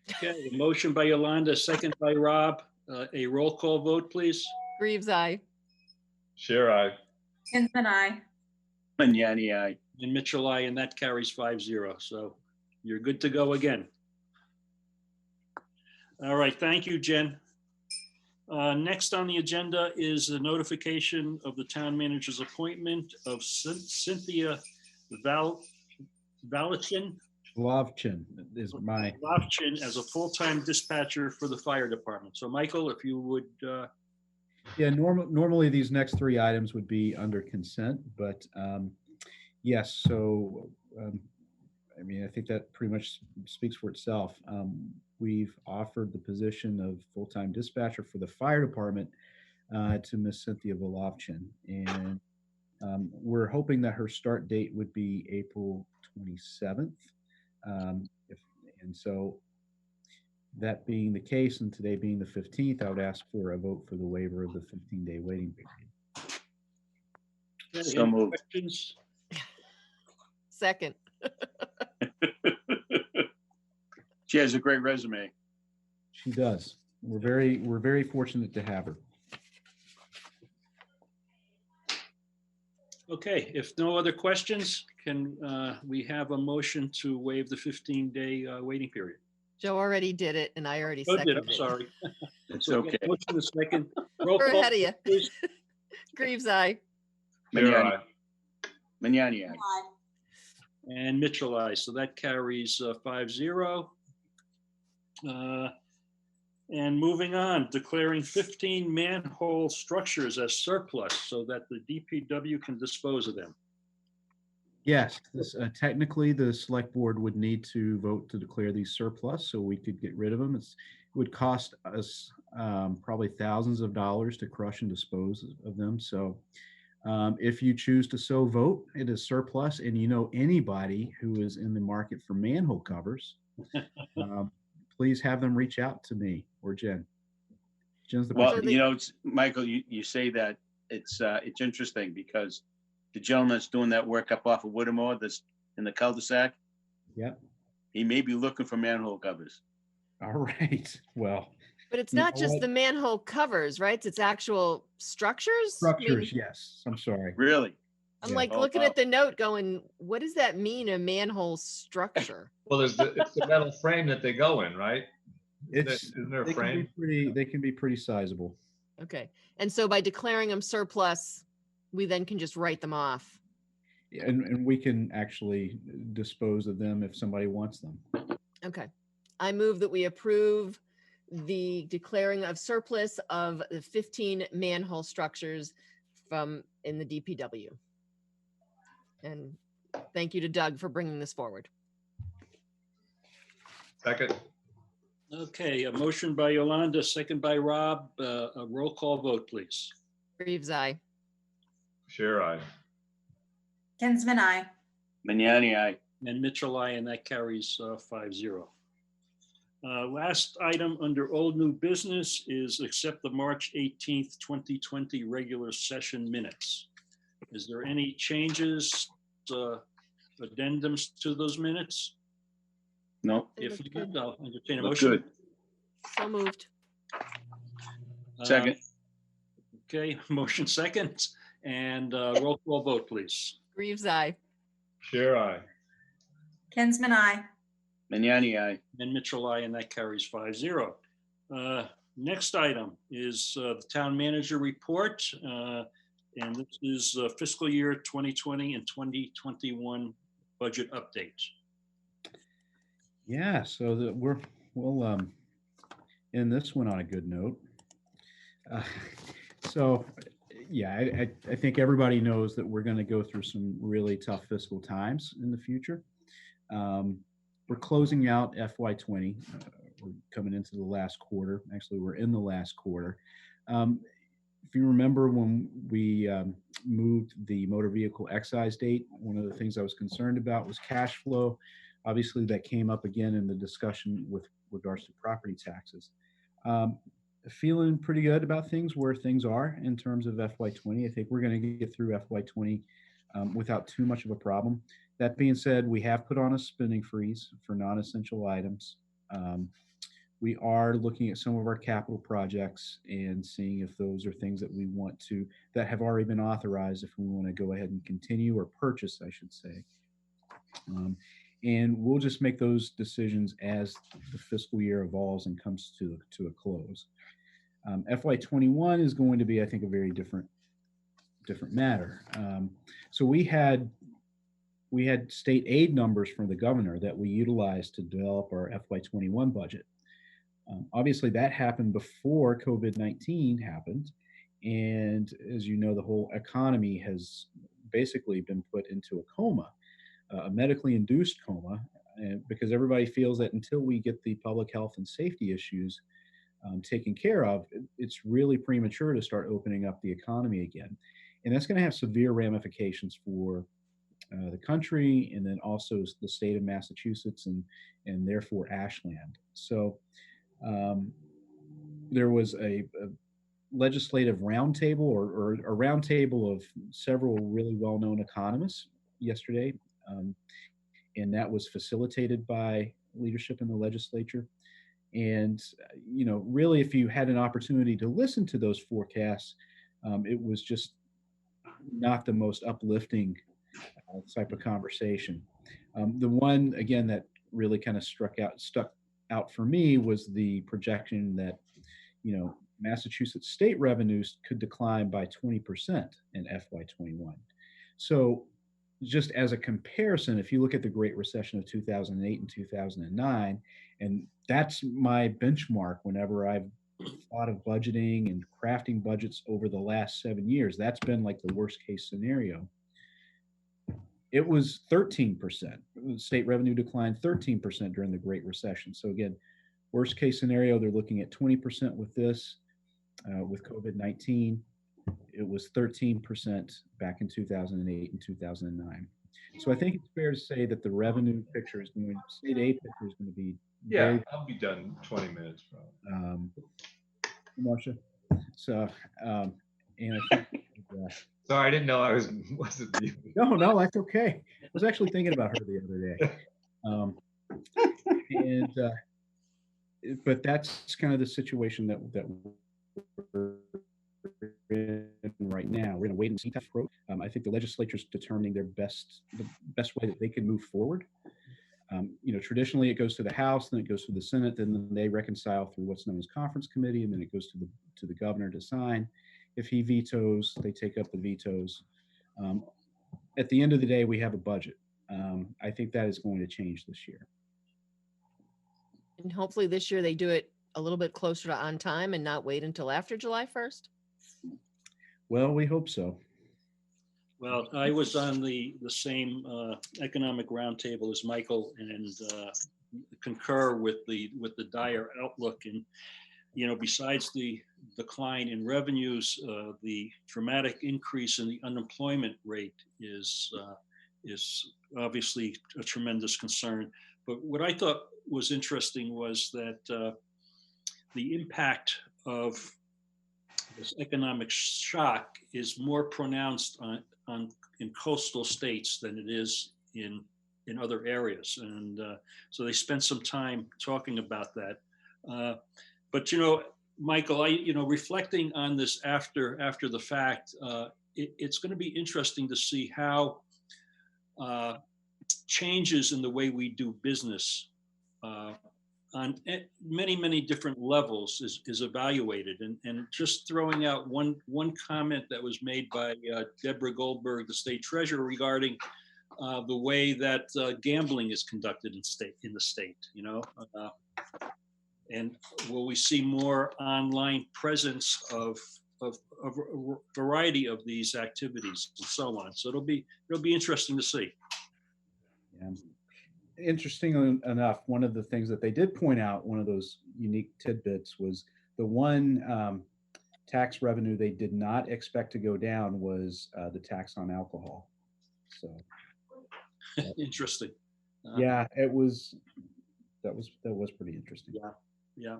A: Okay, a motion by Yolanda, second by Rob. A roll call vote, please.
B: Reeves, aye.
E: Sure, I.
G: Kinsman, I.
C: Magnani, aye.
A: And Mitchell, aye, and that carries 5-0. So you're good to go again. All right, thank you, Jen. Next on the agenda is the notification of the town manager's appointment of Cynthia Valichin
F: is my,
A: as a full-time dispatcher for the fire department. So Michael, if you would,
F: yeah, normally these next three items would be under consent, but yes, so I mean, I think that pretty much speaks for itself. We've offered the position of full-time dispatcher for the fire department to Miss Cynthia Valichin, and we're hoping that her start date would be April 27th. And so that being the case, and today being the 15th, I would ask for a vote for the waiver of the 15-day waiting period.
C: So
A: any
C: moved.
A: questions?
B: Second.
C: She has a great resume.
F: She does. We're very fortunate to have her.
A: Okay, if no other questions, can we have a motion to waive the 15-day waiting period?
B: Joe already did it and I already
A: Oh, did,
B: seconded
A: I'm
B: it.
A: sorry.
C: It's
A: So,
C: okay.
A: motion is second. Roll
B: We're
A: call,
B: ahead of you.
A: please.
B: Greaves, aye.
E: Sure,
C: Magnani,
E: I.
C: Magnani, aye.
G: Aye.
A: And Mitchell, aye. So that carries 5-0. And moving on, declaring 15 manhole structures as surplus so that the DPW can dispose of them.
F: Yes, technically the select board would need to vote to declare these surplus so we could get rid of them. It would cost us probably thousands of dollars to crush and dispose of them. So if you choose to so vote, it is surplus, and you know anybody who is in the market for manhole covers, please have them reach out to me or Jen. Jen's the
C: Well,
F: person.
C: Michael, you say that it's interesting because the gentleman that's doing that work up off of Whittemore, that's in the cul-de-sac.
F: Yep.
C: He may be looking for manhole covers.
F: All right. Well,
B: But it's
F: You
B: not
F: know
B: just
F: what?
B: the manhole covers, right? It's actual structures. I mean,
F: structures, yes. I'm sorry.
C: Really?
B: I'm
F: Yeah.
B: like
C: Oh,
B: looking
C: wow.
B: at the note going, what does that mean, a manhole structure?
E: Well, it's the metal frame that they go in, right? Isn't there a
F: They can be
E: frame?
F: pretty sizable.
B: Okay. And so by declaring them surplus, we then can just write them off.
F: And we can actually dispose of them if somebody wants them.
B: Okay. I move that we approve the declaring of surplus of the 15 manhole structures from in the DPW. And thank you to Doug for bringing this forward.
E: Second.
A: Okay, a motion by Yolanda, second by Rob. A roll call vote, please.
B: Reeves, aye.
E: Sure, I.
G: Kinsman, I.
C: Magnani, aye.
A: And Mitchell, aye, and that carries 5-0. Last item under old new business is accept the March 18th, 2020 regular session minutes. Is there any changes, addendums to those minutes?
C: No,
B: They
A: If
B: look
A: not,
B: good.
A: I'll entertain a
C: look
A: motion.
C: good.
B: So moved.
C: Second.
A: Okay, motion second. And roll call vote, please.
B: Reeves, aye.
E: Sure, aye.
G: Kinsman, I.
C: Vignani, aye.
A: And Mitchell, aye, and that carries 5-0. Next item is the town manager report. And this is fiscal year 2020 and 2021 budget update.
F: Yeah, so we'll end this one on a good note. So yeah, I think everybody knows that we're going to go through some really tough fiscal times in the future. We're closing out FY20. We're coming into the last quarter. Actually, we're in the last quarter. If you remember when we moved the motor vehicle excise date, one of the things I was concerned about was cash flow. Obviously, that came up again in the discussion with regards to property taxes. Feeling pretty good about things, where things are in terms of FY20. I think we're going to get through FY20 without too much of a problem. That being said, we have put on a spending freeze for non-essential items. We are looking at some of our capital projects and seeing if those are things that we want to, that have already been authorized, if we want to go ahead and continue or purchase, I should say. And we'll just make those decisions as the fiscal year evolves and comes to a close. FY21 is going to be, I think, a very different matter. So we had state aid numbers from the governor that we utilized to develop our FY21 budget. Obviously, that happened before COVID-19 happened. And as you know, the whole economy has basically been put into a coma, a medically induced coma, because everybody feels that until we get the public health and safety issues taken care of, it's really premature to start opening up the economy again. And that's going to have severe ramifications for the country, and then also the state of Massachusetts and therefore Ashland. So there was a legislative roundtable or a roundtable of several really well-known economists yesterday, and that was facilitated by leadership in the legislature. And really, if you had an opportunity to listen to those forecasts, it was just not the most uplifting type of conversation. The one, again, that really kind of stuck out for me was the projection that, Massachusetts state revenues could decline by 20% in FY21. So just as a comparison, if you look at the Great Recession of 2008 and 2009, and that's my benchmark whenever I've thought of budgeting and crafting budgets over the last 7 years, that's been like the worst case scenario. It was 13%. State revenue declined 13% during the Great Recession. So again, worst case scenario, they're looking at 20% with this. With COVID-19, it was 13% back in 2008 and 2009. So I think it's fair to say that the revenue picture is going to, state aid picture is going to be.
E: Yeah, I'll be done in 20 minutes, probably.
F: Marcia. So, and I think.
E: Sorry, I didn't know I wasn't you.
F: No, that's okay. I was actually thinking about her the other day. But that's kind of the situation that we're in right now. We're going to wait and see. I think the legislature's determining the best way that they can move forward. Traditionally it goes to the House, then it goes to the Senate, then they reconcile through what's known as conference committee, and then it goes to the governor to sign. If he vetoes, they take up the vetoes. At the end of the day, we have a budget. I think that is going to change this year.
B: And hopefully this year they do it a little bit closer to on time and not wait until after July 1st.
F: Well, we hope so.
A: Well, I was on the same economic roundtable as Michael, and concur with the dire outlook. And besides the decline in revenues, the dramatic increase in the unemployment rate is obviously a tremendous concern. But what I thought was interesting was that the impact of this economic shock is more pronounced in coastal states than it is in other areas, and so they spent some time talking about that. But Michael, reflecting on this after the fact, it's going to be interesting to see how changes in the way we do business on many different levels is evaluated. And just throwing out one comment that was made by Deborah Goldberg, the state treasurer, regarding the way that gambling is conducted in the state, you know, and will we see more online presence of a variety of these activities and so on. So it'll be interesting to see.
F: Yeah. Interesting enough, one of the things that they did point out, one of those unique tidbits, was the one tax revenue they did not expect to go down was the tax on alcohol. So
A: interesting.
F: Yeah, that was pretty interesting.
A: Yeah.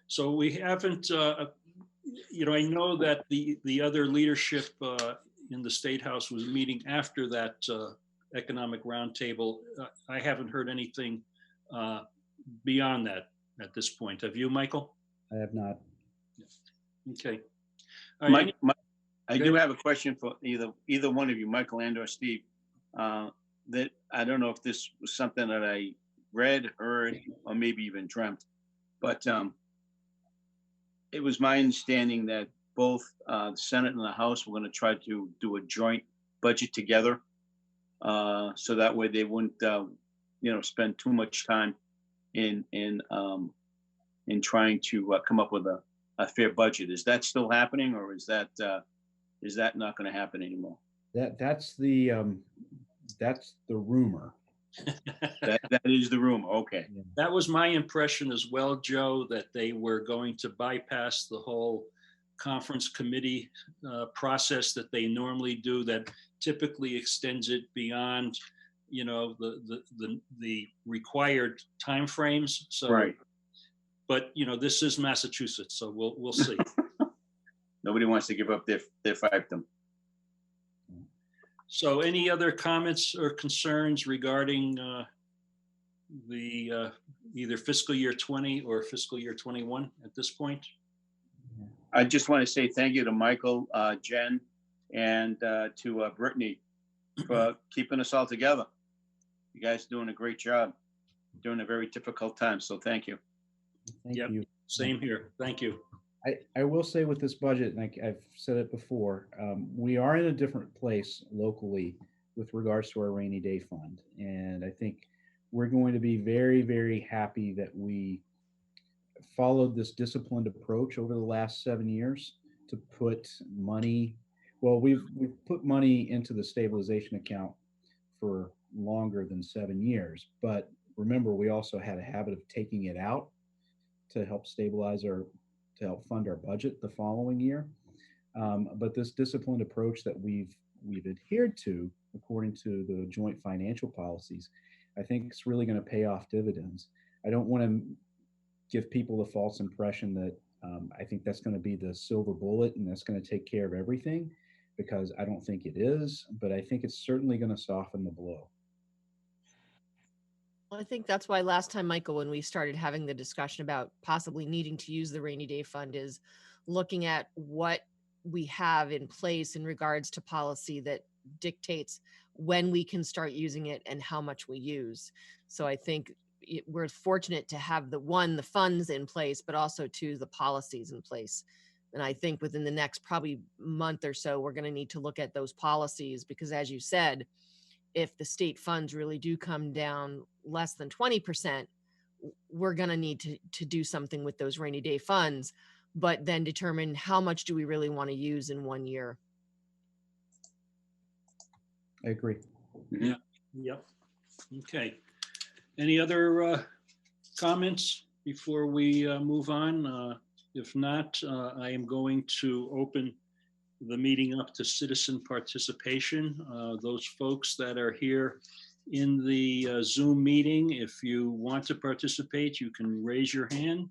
A: So we haven't, you know, I know that the other leadership in the State House was meeting after that economic roundtable. I haven't heard anything beyond that at this point. Have you, Michael?
F: I have not.
A: Okay. All right.
C: Mike, I do have a question for either one of you, Michael and or Steve. That I don't know if this was something that I read, heard, or maybe even dreamt, but it was my understanding that both the Senate and the House were going to try to do a joint budget together, so that way they wouldn't, spend too much time in trying to come up with a fair budget. Is that still happening, or is that not going to happen anymore?
F: That's the rumor.
C: that is the rumor. Okay.
A: That was my impression as well, Joe, that they were going to bypass the whole conference committee process that they normally do, that typically extends it beyond, the required timeframes. So,
C: right.
A: But this is Massachusetts, so we'll see.
C: Nobody wants to give up their fiefdom.
A: So any other comments or concerns regarding the either fiscal year 20 or fiscal year 21 at this point?
C: I just want to say thank you to Michael, Jen, and to Brittany for keeping us all together. You guys are doing a great job during a very difficult time. So thank you.
F: Thank you.
A: Same here. Thank you.
F: I will say with this budget, and I've said it before, we are in a different place locally with regards to our rainy day fund. And I think we're going to be very, very happy that we followed this disciplined approach over the last 7 years to put money. Well, we've put money into the stabilization account for longer than 7 years. But remember, we also had a habit of taking it out to help to help fund our budget the following year. But this disciplined approach that we've adhered to, according to the joint financial policies, I think it's really going to pay off dividends. I don't want to give people the false impression that I think that's going to be the silver bullet and that's going to take care of everything, because I don't think it is, but I think it's certainly going to soften the blow.
B: Well, I think that's why last time, Michael, when we started having the discussion about possibly needing to use the rainy day fund, is looking at what we have in place in regards to policy that dictates when we can start using it and how much we use. So I think we're fortunate to have the funds in place, but also the policies in place. And I think within the next probably month or so, we're going to need to look at those policies, because as you said, if the state funds really do come down less than 20%, we're going to need to do something with those rainy day funds, but then determine how much do we really want to use in 1 year.
F: I agree.
A: Yeah. Yep. Okay. Any other comments before we move on? If not, I am going to open the meeting up to citizen participation. Those folks that are here in the Zoom meeting, if you want to participate, you can raise your hand.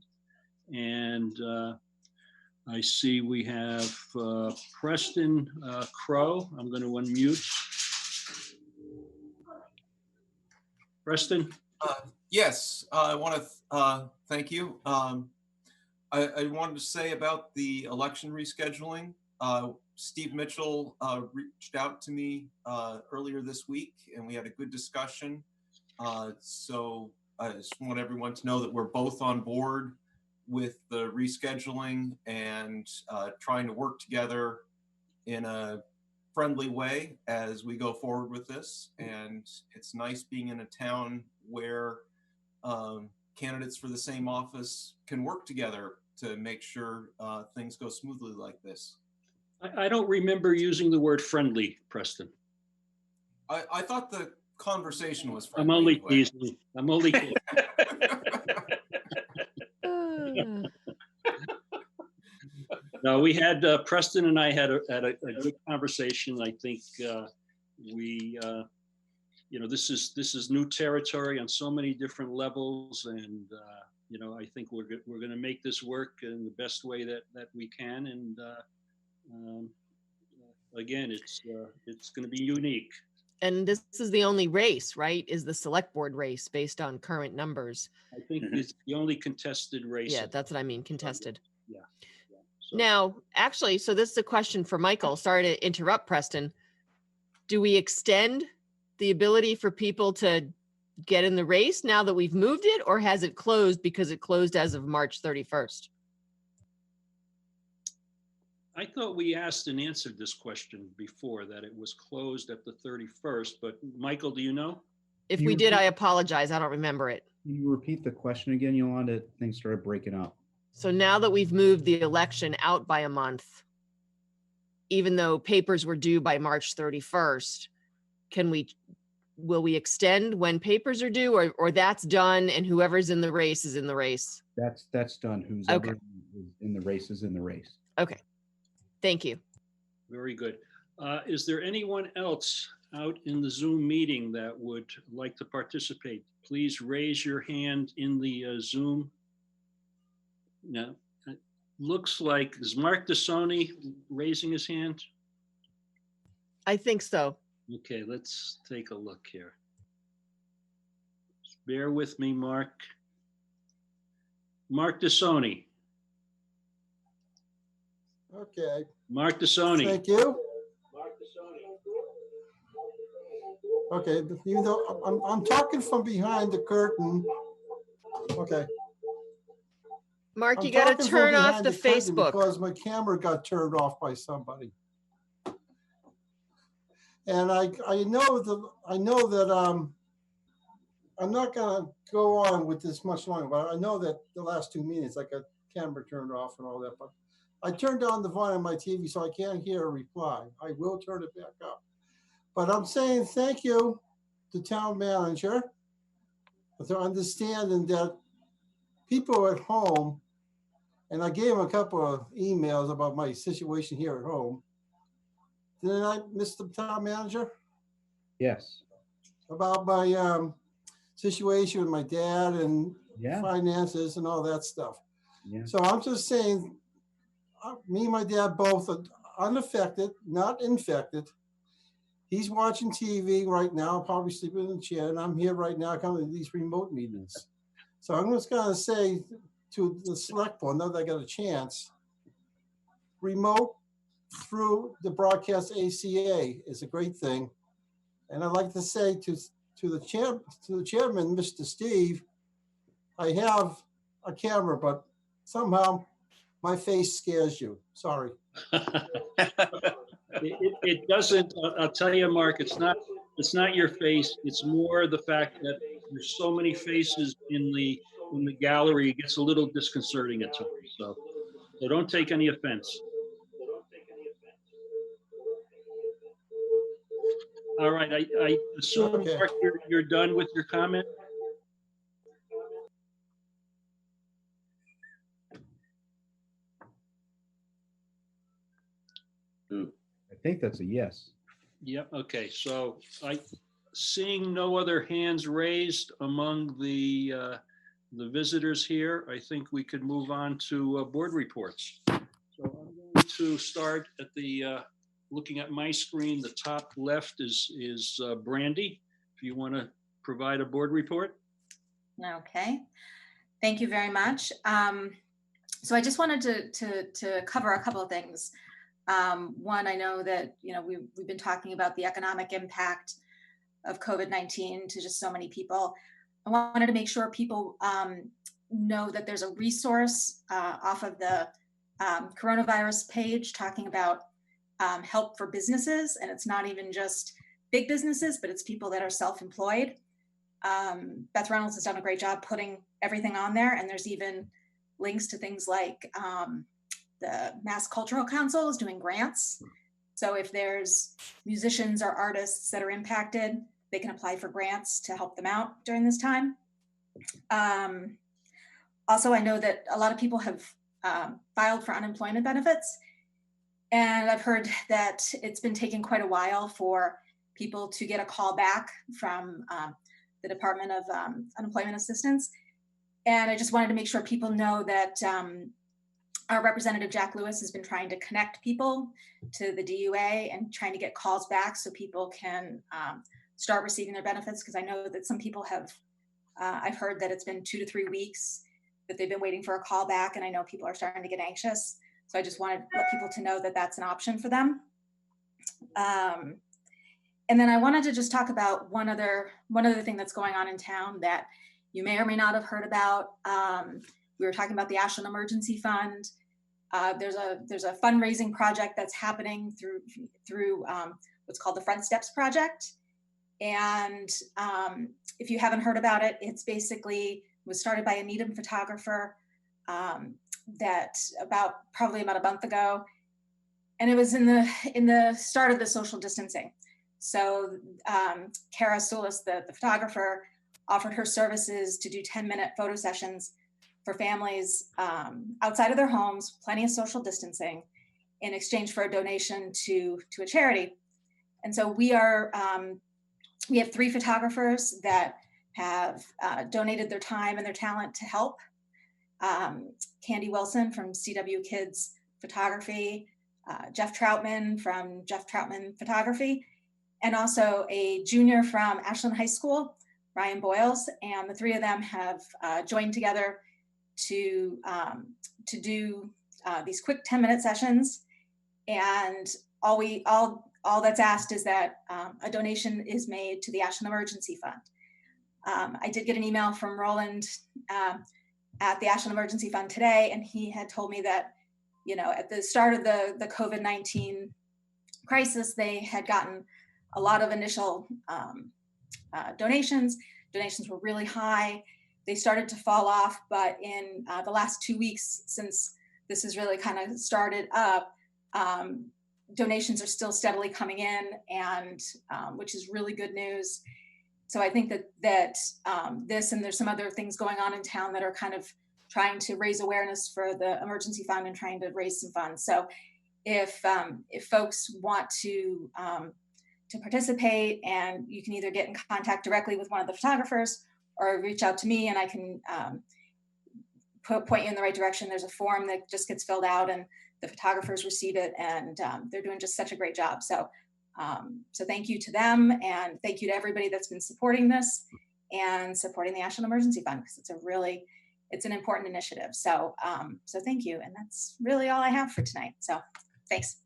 A: And I see we have Preston Crow. I'm going to unmute. Preston?
I: Yes, I want to thank you. I wanted to say about the election rescheduling. Steve Mitchell reached out to me earlier this week, and we had a good discussion. So I just want everyone to know that we're both on board with the rescheduling and trying to work together in a friendly way as we go forward with this. And it's nice being in a town where candidates for the same office can work together to make sure things go smoothly like this.
A: I don't remember using the word friendly, Preston.
I: I thought the conversation was
A: I'm
I: friendly.
A: only
I: anyway.
A: teasing. I'm only kidding. No, we had, Preston and I had a good conversation. I think we, this is new territory on so many different levels. And, I think we're going to make this work in the best way that we can. And again, it's going to be unique.
B: And this is the only race, right? Is the select board race based on current numbers?
A: I think it's the only contested race.
B: Yeah, that's what I mean, contested.
A: Yeah. So,
B: Now, actually, so this is a question for Michael. Sorry to interrupt, Preston. Do we extend the ability for people to get in the race now that we've moved it, or has it closed because it closed as of March 31st?
A: I thought we asked and answered this question before, that it was closed at the 31st, but Michael, do you know?
B: If
F: You
B: we did,
F: repeat-
B: I apologize. I don't remember it.
F: Can you repeat the question again, Yolanda? Things started breaking up.
B: So now that we've moved the election out by a month, even though papers were due by March 31st, will we extend when papers are due, or that's done and whoever's in the race is in the race?
F: That's done. Who's
B: Okay.
F: ever in the race is in the race.
B: Okay. Thank you.
A: Very good. Is there anyone else out in the Zoom meeting that would like to participate? Please raise your hand in the Zoom. Now, it looks like, is Mark Dessoni raising his hand?
B: I think so.
A: Okay, let's take a look here. Bear with me, Mark. Mark Dessoni.
J: Okay,
A: Mark Dessoni.
J: thank you. Okay, but even though I'm talking from behind the curtain. Okay.
B: Mark,
J: I'm
B: you got to
J: talking from
B: turn off
J: behind
B: the
J: curtain
B: Facebook.
J: Because my camera got turned off by somebody. And I know that I'm not gonna go on with this much longer, but I know that the last 2 minutes I got camera turned off and all that, but I turned on the volume on my TV so I can't hear a reply. I will turn it back up. But I'm saying thank you to town manager for understanding that people at home, and I gave him a couple of emails about my situation here at home. Didn't I, Mr. Town Manager?
F: Yes.
J: About my situation with my dad and
F: Yeah.
J: finances and all that stuff.
F: Yeah.
J: So I'm just saying, me and my dad both are unaffected, not infected. He's watching TV right now, probably sleeping in the chair, and I'm here right now coming to these remote meetings. So I'm just gonna say to the select board, now that I got a chance, remote through the broadcast ACA is a great thing. And I'd like to say to the chairman, Mr. Steve, I have a camera, but somehow my face scares you. Sorry.
A: It doesn't, I'll tell you, Mark, it's not your face. It's more the fact that there's so many faces in the gallery. It gets a little disconcerting at times. So don't take any offense. All right, I assume,
J: Okay.
A: Mark, you're done with your comment?
F: I think that's a yes.
A: Yep, okay, so seeing no other hands raised among the visitors here, I think we could move on to board reports. So I'm going to start at looking at my screen. The top left is Brandy. If you want to provide a board report.
G: Okay, thank you very much. So I just wanted to cover a couple of things. One, I know that, we've been talking about the economic impact of COVID-19 to just so many people. I wanted to make sure people know that there's a resource off of the coronavirus page talking about help for businesses. And it's not even just big businesses, but it's people that are self-employed. Beth Reynolds has done a great job putting everything on there. And there's even links to things like the Mass Cultural Council is doing grants. So if there's musicians or artists that are impacted, they can apply for grants to help them out during this time. Also, I know that a lot of people have filed for unemployment benefits. And I've heard that it's been taking quite a while for people to get a call back from the Department of Unemployment Assistance. And I just wanted to make sure people know that our representative, Jack Lewis, has been trying to connect people to the DUA and trying to get calls back so people can start receiving their benefits. Because I know that some people have, I've heard that it's been 2 to 3 weeks that they've been waiting for a call back. And I know people are starting to get anxious. So I just wanted to let people to know that that's an option for them. And then I wanted to just talk about one other thing that's going on in town that you may or may not have heard about. We were talking about the Ashland Emergency Fund. There's a fundraising project that's happening through what's called the Front Steps Project. And if you haven't heard about it, it's basically was started by a Needham photographer that probably about a month ago, and it was in the start of the social distancing. So Kara Soulis, the photographer, offered her services to do 10-minute photo sessions for families outside of their homes, plenty of social distancing, in exchange for a donation to a charity. And so we have 3 photographers that have donated their time and their talent to help. Candy Wilson from CW Kids Photography, Jeff Troutman from Jeff Troutman Photography, and also a junior from Ashland High School, Ryan Boyles. And the 3 of them have joined together to do these quick 10-minute sessions. And all that's asked is that a donation is made to the Ashland Emergency Fund. I did get an email from Roland at the Ashland Emergency Fund today, and he had told me that, at the start of the COVID-19 crisis, they had gotten a lot of initial donations. Donations were really high. They started to fall off, but in the last 2 weeks, since this has really kind of started up, donations are still steadily coming in, and which is really good news. So I think that this, and there's some other things going on in town that are kind of trying to raise awareness for the emergency fund and trying to raise some funds. So if folks want to participate, and you can either get in contact directly with one of the photographers or reach out to me, and I can point you in the right direction. There's a form that just gets filled out, and the photographers receive it, and they're doing just such a great job. So thank you to them, and thank you to everybody that's been supporting this and supporting the Ashland Emergency Fund, because it's an important initiative. So thank you. And that's really all I have for tonight. So thanks.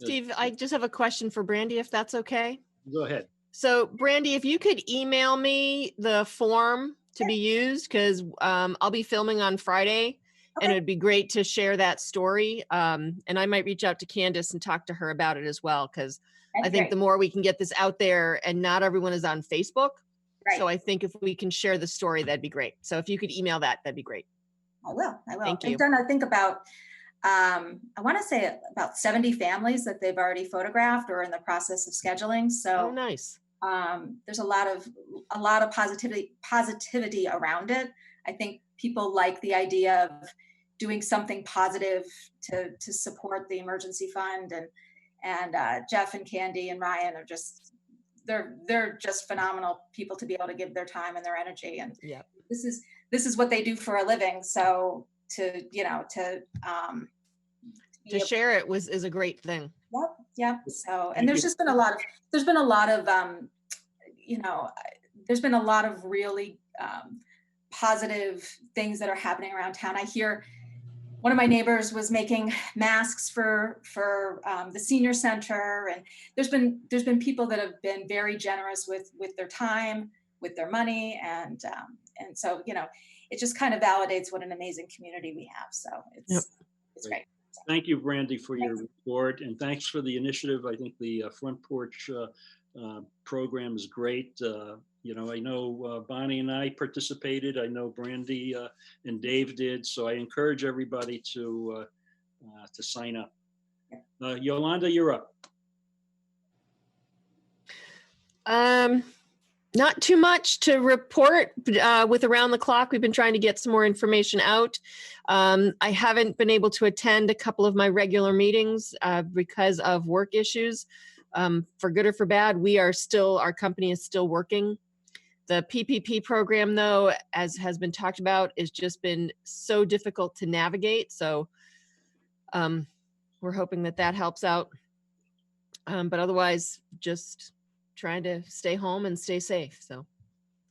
B: Steve, I just have a question for Brandy, if that's okay.
A: Go ahead.
B: So Brandy, if you could email me the form to be used, because I'll be filming on Friday. And it would be great to share that story. And I might reach out to Candace and talk to her about it as well, because I think the more we can get this out there, and not everyone is on Facebook. Right. So I think if we can share the story, that'd be great. So if you could email that, that'd be great.
G: I will.
B: Thank you.
G: They've done, I think, about, I want to say about 70 families that they've already photographed or in the process of scheduling. So
B: nice.
G: There's a lot of positivity around it. I think people like the idea of doing something positive to support the emergency fund, and Jeff and Candy and Ryan are just, they're just phenomenal people to be able to give their time and their energy. And this is what they do for a living. So to
B: share it is a great thing.
G: Yep. So, and there's been a lot of really positive things that are happening around town. I hear one of my neighbors was making masks for the senior center, and there's been people that have been very generous with their time, with their money, and so it just kind of validates what an amazing community we have. So it's great.
A: Thank you, Brandy, for your report, and thanks for the initiative. I think the front porch program is great. I know Bonnie and I participated. I know Brandy and Dave did. So I encourage everybody to sign up. Yolanda, you're up.
B: Not too much to report with Around the Clock. We've been trying to get some more information out. I haven't been able to attend a couple of my regular meetings because of work issues. For good or for bad, our company is still working. The PPP program, though, as has been talked about, has just been so difficult to navigate. So we're hoping that helps out. But otherwise, just trying to stay home and stay safe. So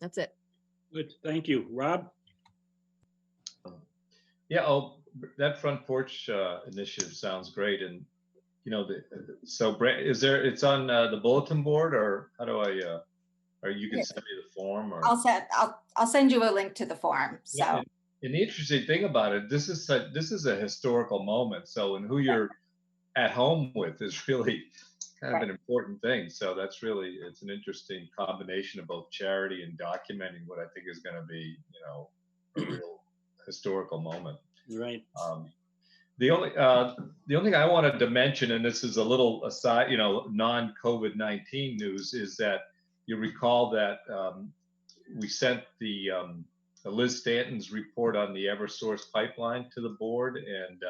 B: that's it.
A: Good. Thank you. Rob?
E: Yeah, that front porch initiative sounds great. And, it's on the bulletin board, or how do I, or you can send me the form, or
G: I'll send you a link to the form. So.
E: Yeah, and the interesting thing about it, this is a historical moment. So, and who you're at home with is really kind of an important thing. So it's an interesting combination of both charity and documenting what I think is going to be, a real historical moment.
A: Right.
E: The only thing I wanted to mention, and this is a little aside, non-COVID-19 news, is that you recall that we sent the Liz Stanton's report on the Eversource pipeline to the board, and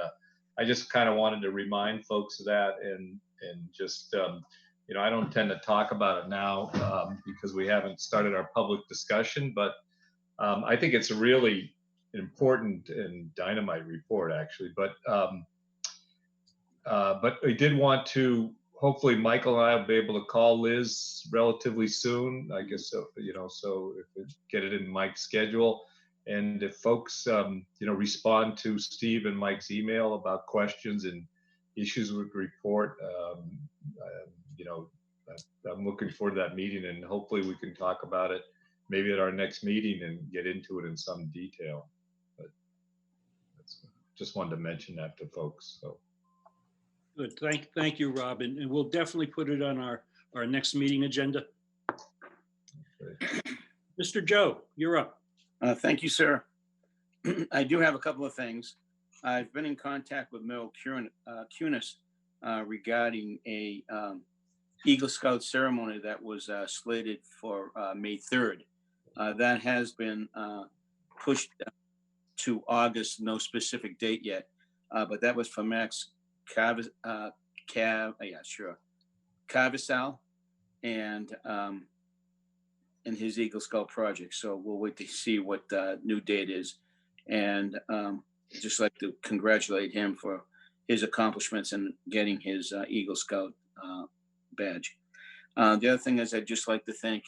E: I just kind of wanted to remind folks of that, and just I don't tend to talk about it now because we haven't started our public discussion, but I think it's a really important and dynamite report, actually. But I did want to, hopefully Michael and I will be able to call Liz relatively soon, I guess, so if we get it in Mike's schedule. And if folks, respond to Steve and Mike's email about questions and issues with the report, I'm looking forward to that meeting, and hopefully we can talk about it maybe at our next meeting and get into it in some detail. But just wanted to mention that to folks. So.
A: Good. Thank you, Rob. And we'll definitely put it on our next meeting agenda.
E: Okay.
A: Mr. Joe, you're up.
C: Thank you, sir. I do have a couple of things. I've been in contact with Mel Kunis regarding a Eagle Scout ceremony that was slated for May 3rd. That has been pushed to August, no specific date yet, but that was for Max Cavasal and his Eagle Scout project. So we'll wait to see what the new date is. And just like to congratulate him for his accomplishments in getting his Eagle Scout badge. The other thing is I'd just like to thank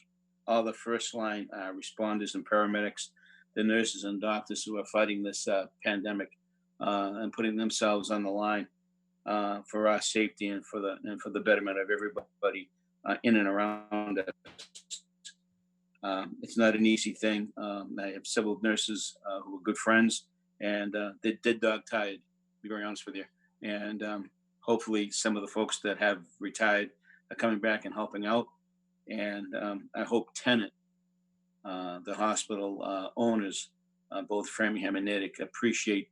C: all the first line responders and paramedics, the nurses and doctors who are fighting this pandemic and putting themselves on the line for our safety and for the betterment of everybody in and around us. It's not an easy thing. I have several nurses who are good friends, and they're dead dog tired, to be very honest with you. And hopefully some of the folks that have retired are coming back and helping out. And I hope Tenet, the hospital owners, both Framingham and Natick, appreciate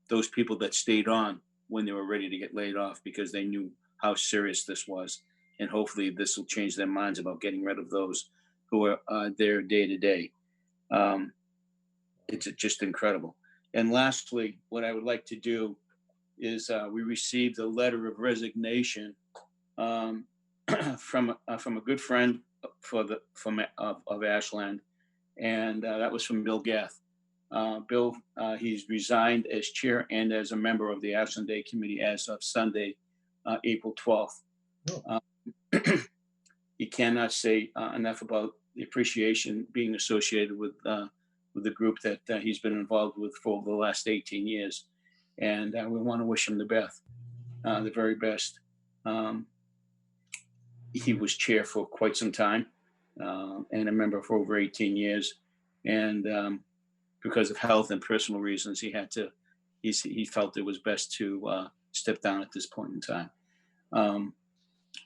C: those people that stayed on when they were ready to get laid off, because they knew how serious this was. And hopefully this will change their minds about getting rid of those who are there day to day. It's just incredible. And lastly, what I would like to do is we received a letter of resignation from a good friend of Ashland, and that was from Bill Gath. Bill, he's resigned as chair and as a member of the Ashland Day Committee as of Sunday, April 12th.
E: Oh.
C: He cannot say enough about the appreciation being associated with the group that he's been involved with for the last 18 years. and we want to wish him the very best. He was chair for quite some time, and a member for over 18 years. And because of health and personal reasons, he felt it was best to step down at this point in time.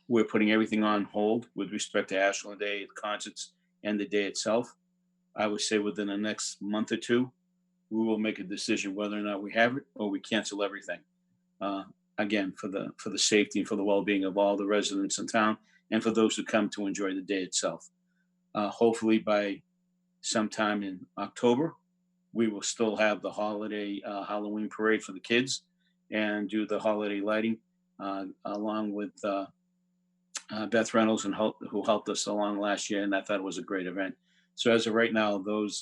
C: We're putting everything on hold with respect to Ashland Day, the concerts, and the day itself. I would say within the next month or two, we will make a decision whether or not we have it or we cancel everything. Again, for the safety and for the well-being of all the residents in town and for those who come to enjoy the day itself. Hopefully by sometime in October, we will still have the holiday Halloween parade for the kids and do the holiday lighting along with Beth Reynolds, who helped us along last year, and I thought it was a great event. So as of right now, those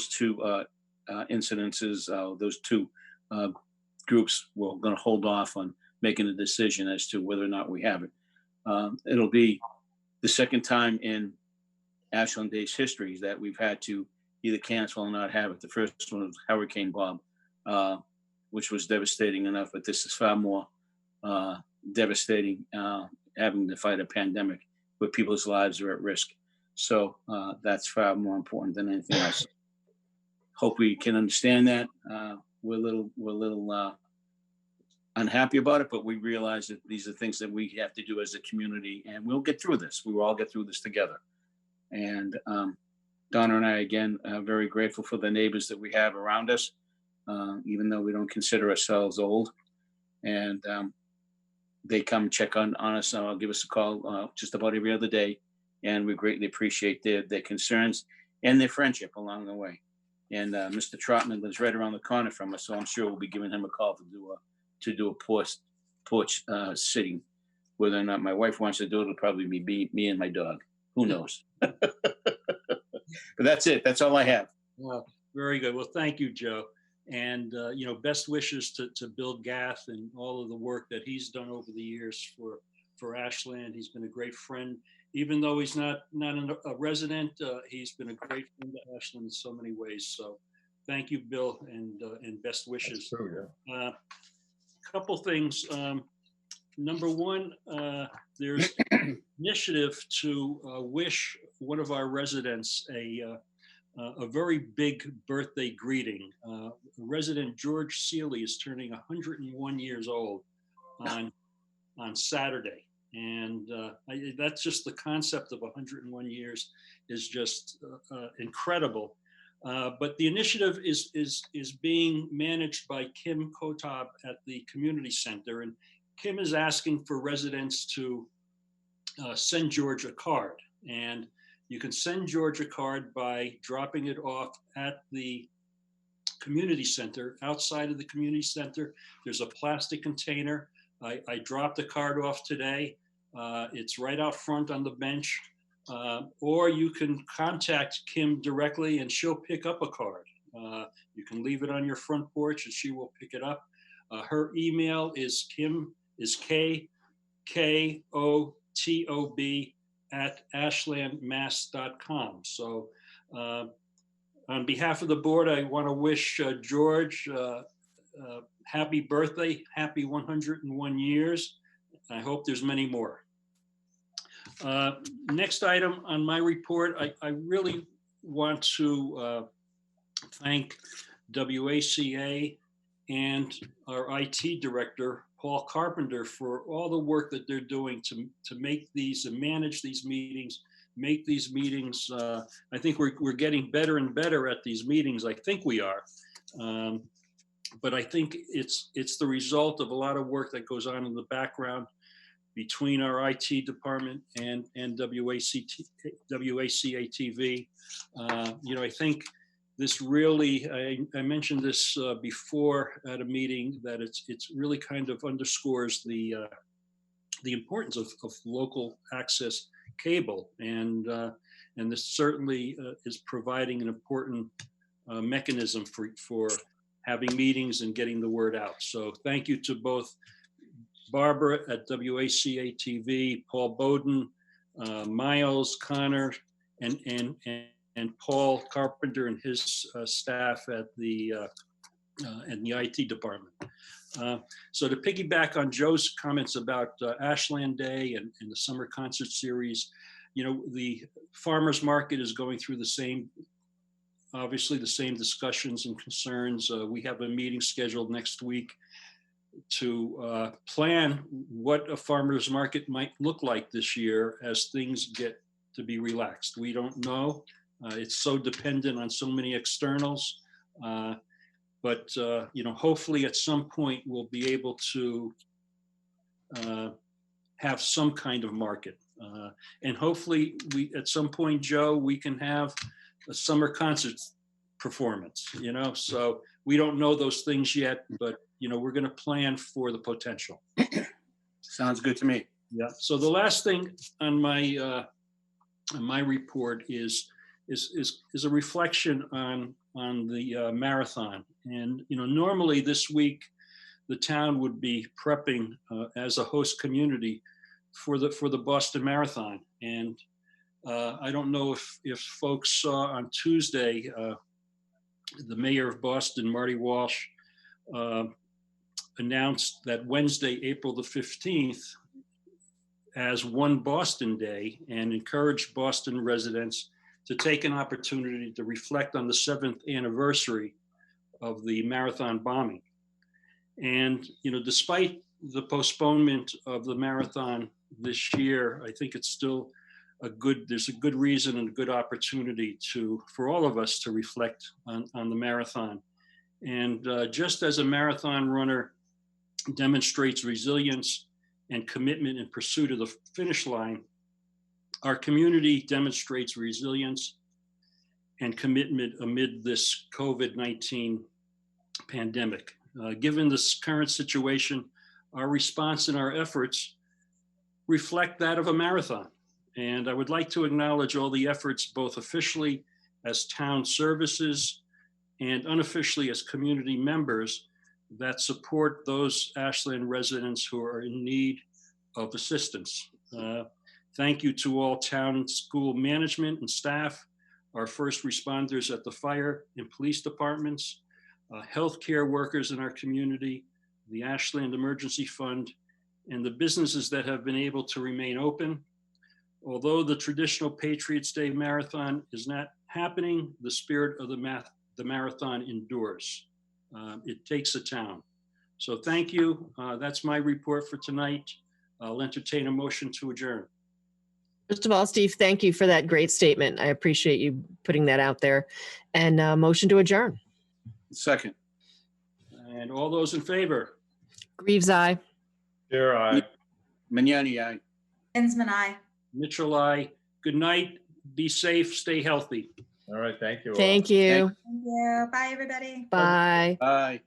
C: two incidences, those two groups, we're going to hold off on making a decision as to whether or not we have it. It'll be the second time in Ashland Day's history that we've had to either cancel or not have it. The first one was Hurricane Bob, which was devastating enough, but this is far more devastating, having to fight a pandemic where people's lives are at risk. So that's far more important than anything else. Hope we can understand that. We're a little unhappy about it, but we realize that these are things that we have to do as a community, and we'll get through this. We will all get through this together. And Donna and I, again, are very grateful for the neighbors that we have around us, even though we don't consider ourselves old. And they come check on us, give us a call just about every other day. And we greatly appreciate their concerns and their friendship along the way. And Mr. Trotman lives right around the corner from us, so I'm sure we'll be giving him a call to do a porch sitting. Whether or not my wife wants to do it, it'll probably be me and my dog. Who knows? But that's it. That's all I have.
A: Well, very good. Well, thank you, Joe. And, best wishes to Bill Gath and all of the work that he's done over the years for Ashland. He's been a great friend. Even though he's not a resident, he's been a great friend to Ashland in so many ways. So thank you, Bill, and best wishes.
E: True, yeah.
A: Couple things. Number one, there's an initiative to wish one of our residents a very big birthday greeting. Resident George Seeley is turning 101 years old on Saturday. And that's just the concept of 101 years is just incredible. But the initiative is being managed by Kim Kotab at the community center. And Kim is asking for residents to send George a card. And you can send George a card by dropping it off at the community center. Outside of the community center, there's a plastic container. I dropped the card off today. It's right out front on the bench. Or you can contact Kim directly and she'll pick up a card. You can leave it on your front porch and she will pick it up. Her email is KKOTOB@ashlandmass.com. So on behalf of the board, I want to wish George happy birthday, happy 101 years. I hope there's many more. Next item on my report, I really want to thank WACA and our IT director, Paul Carpenter, for all the work that they're doing to make these and manage these meetings, make these meetings. I think we're getting better and better at these meetings. I think we are. But I think it's the result of a lot of work that goes on in the background between our IT department and WACA-TV. I think this really, I mentioned this before at a meeting, that it's really kind of underscores the importance of local access cable, and this certainly is providing an important mechanism for having meetings and getting the word out. So thank you to both Barbara at WACA-TV, Paul Bowden, Miles, Connor, and Paul Carpenter and his staff at the and the IT department. So to piggyback on Joe's comments about Ashland Day and the summer concert series, you know, the farmers market is going through obviously the same discussions and concerns. We have a meeting scheduled next week to plan what a farmers market might look like this year as things get to be relaxed. We don't know. It's so dependent on so many externals. But you know, hopefully at some point we'll be able to have some kind of market. And hopefully at some point, Joe, we can have a summer concert performance, you know? So we don't know those things yet, but you know, we're gonna plan for the potential.
C: Sounds good to me.
A: Yeah, so the last thing on my report is a reflection on the marathon. And you know, normally this week the town would be prepping as a host community for the Boston Marathon. And I don't know if folks saw on Tuesday, the mayor of Boston, Marty Walsh, announced that Wednesday, April the 15th, as One Boston Day, and encouraged Boston residents to take an opportunity to reflect on the 7th anniversary of the marathon bombing. And, you know, despite the postponement of the marathon this year, I think it's still there's a good reason and a good opportunity for all of us to reflect on the marathon. And just as a marathon runner demonstrates resilience and commitment in pursuit of the finish line, our community demonstrates resilience and commitment amid this COVID-19 pandemic. Given this current situation, our response and our efforts reflect that of a marathon. And I would like to acknowledge all the efforts, both officially as town services and unofficially as community members, that support those Ashland residents who are in need of assistance. Thank you to all town and school management and staff, our first responders at the fire and police departments, healthcare workers in our community, the Ashland Emergency Fund, and the businesses that have been able to remain open. Although the traditional Patriots Day Marathon is not happening, the spirit of the marathon endures. It takes a town. So thank you. That's my report for tonight. I'll entertain a motion to adjourn.
B: First of all, Steve, thank you for that great statement. I appreciate you putting that out there. And motion to adjourn.
C: Second.
A: And all those in favor?
B: Greaves, aye.
E: Here, I.
C: Magnani, aye.
G: Kinsman, aye.
A: Mitchell, aye. Good night. Be safe. Stay healthy.
E: All right, thank you. all.
B: Thank you.
G: Thank you. Bye, everybody.
B: Bye.
C: Aye.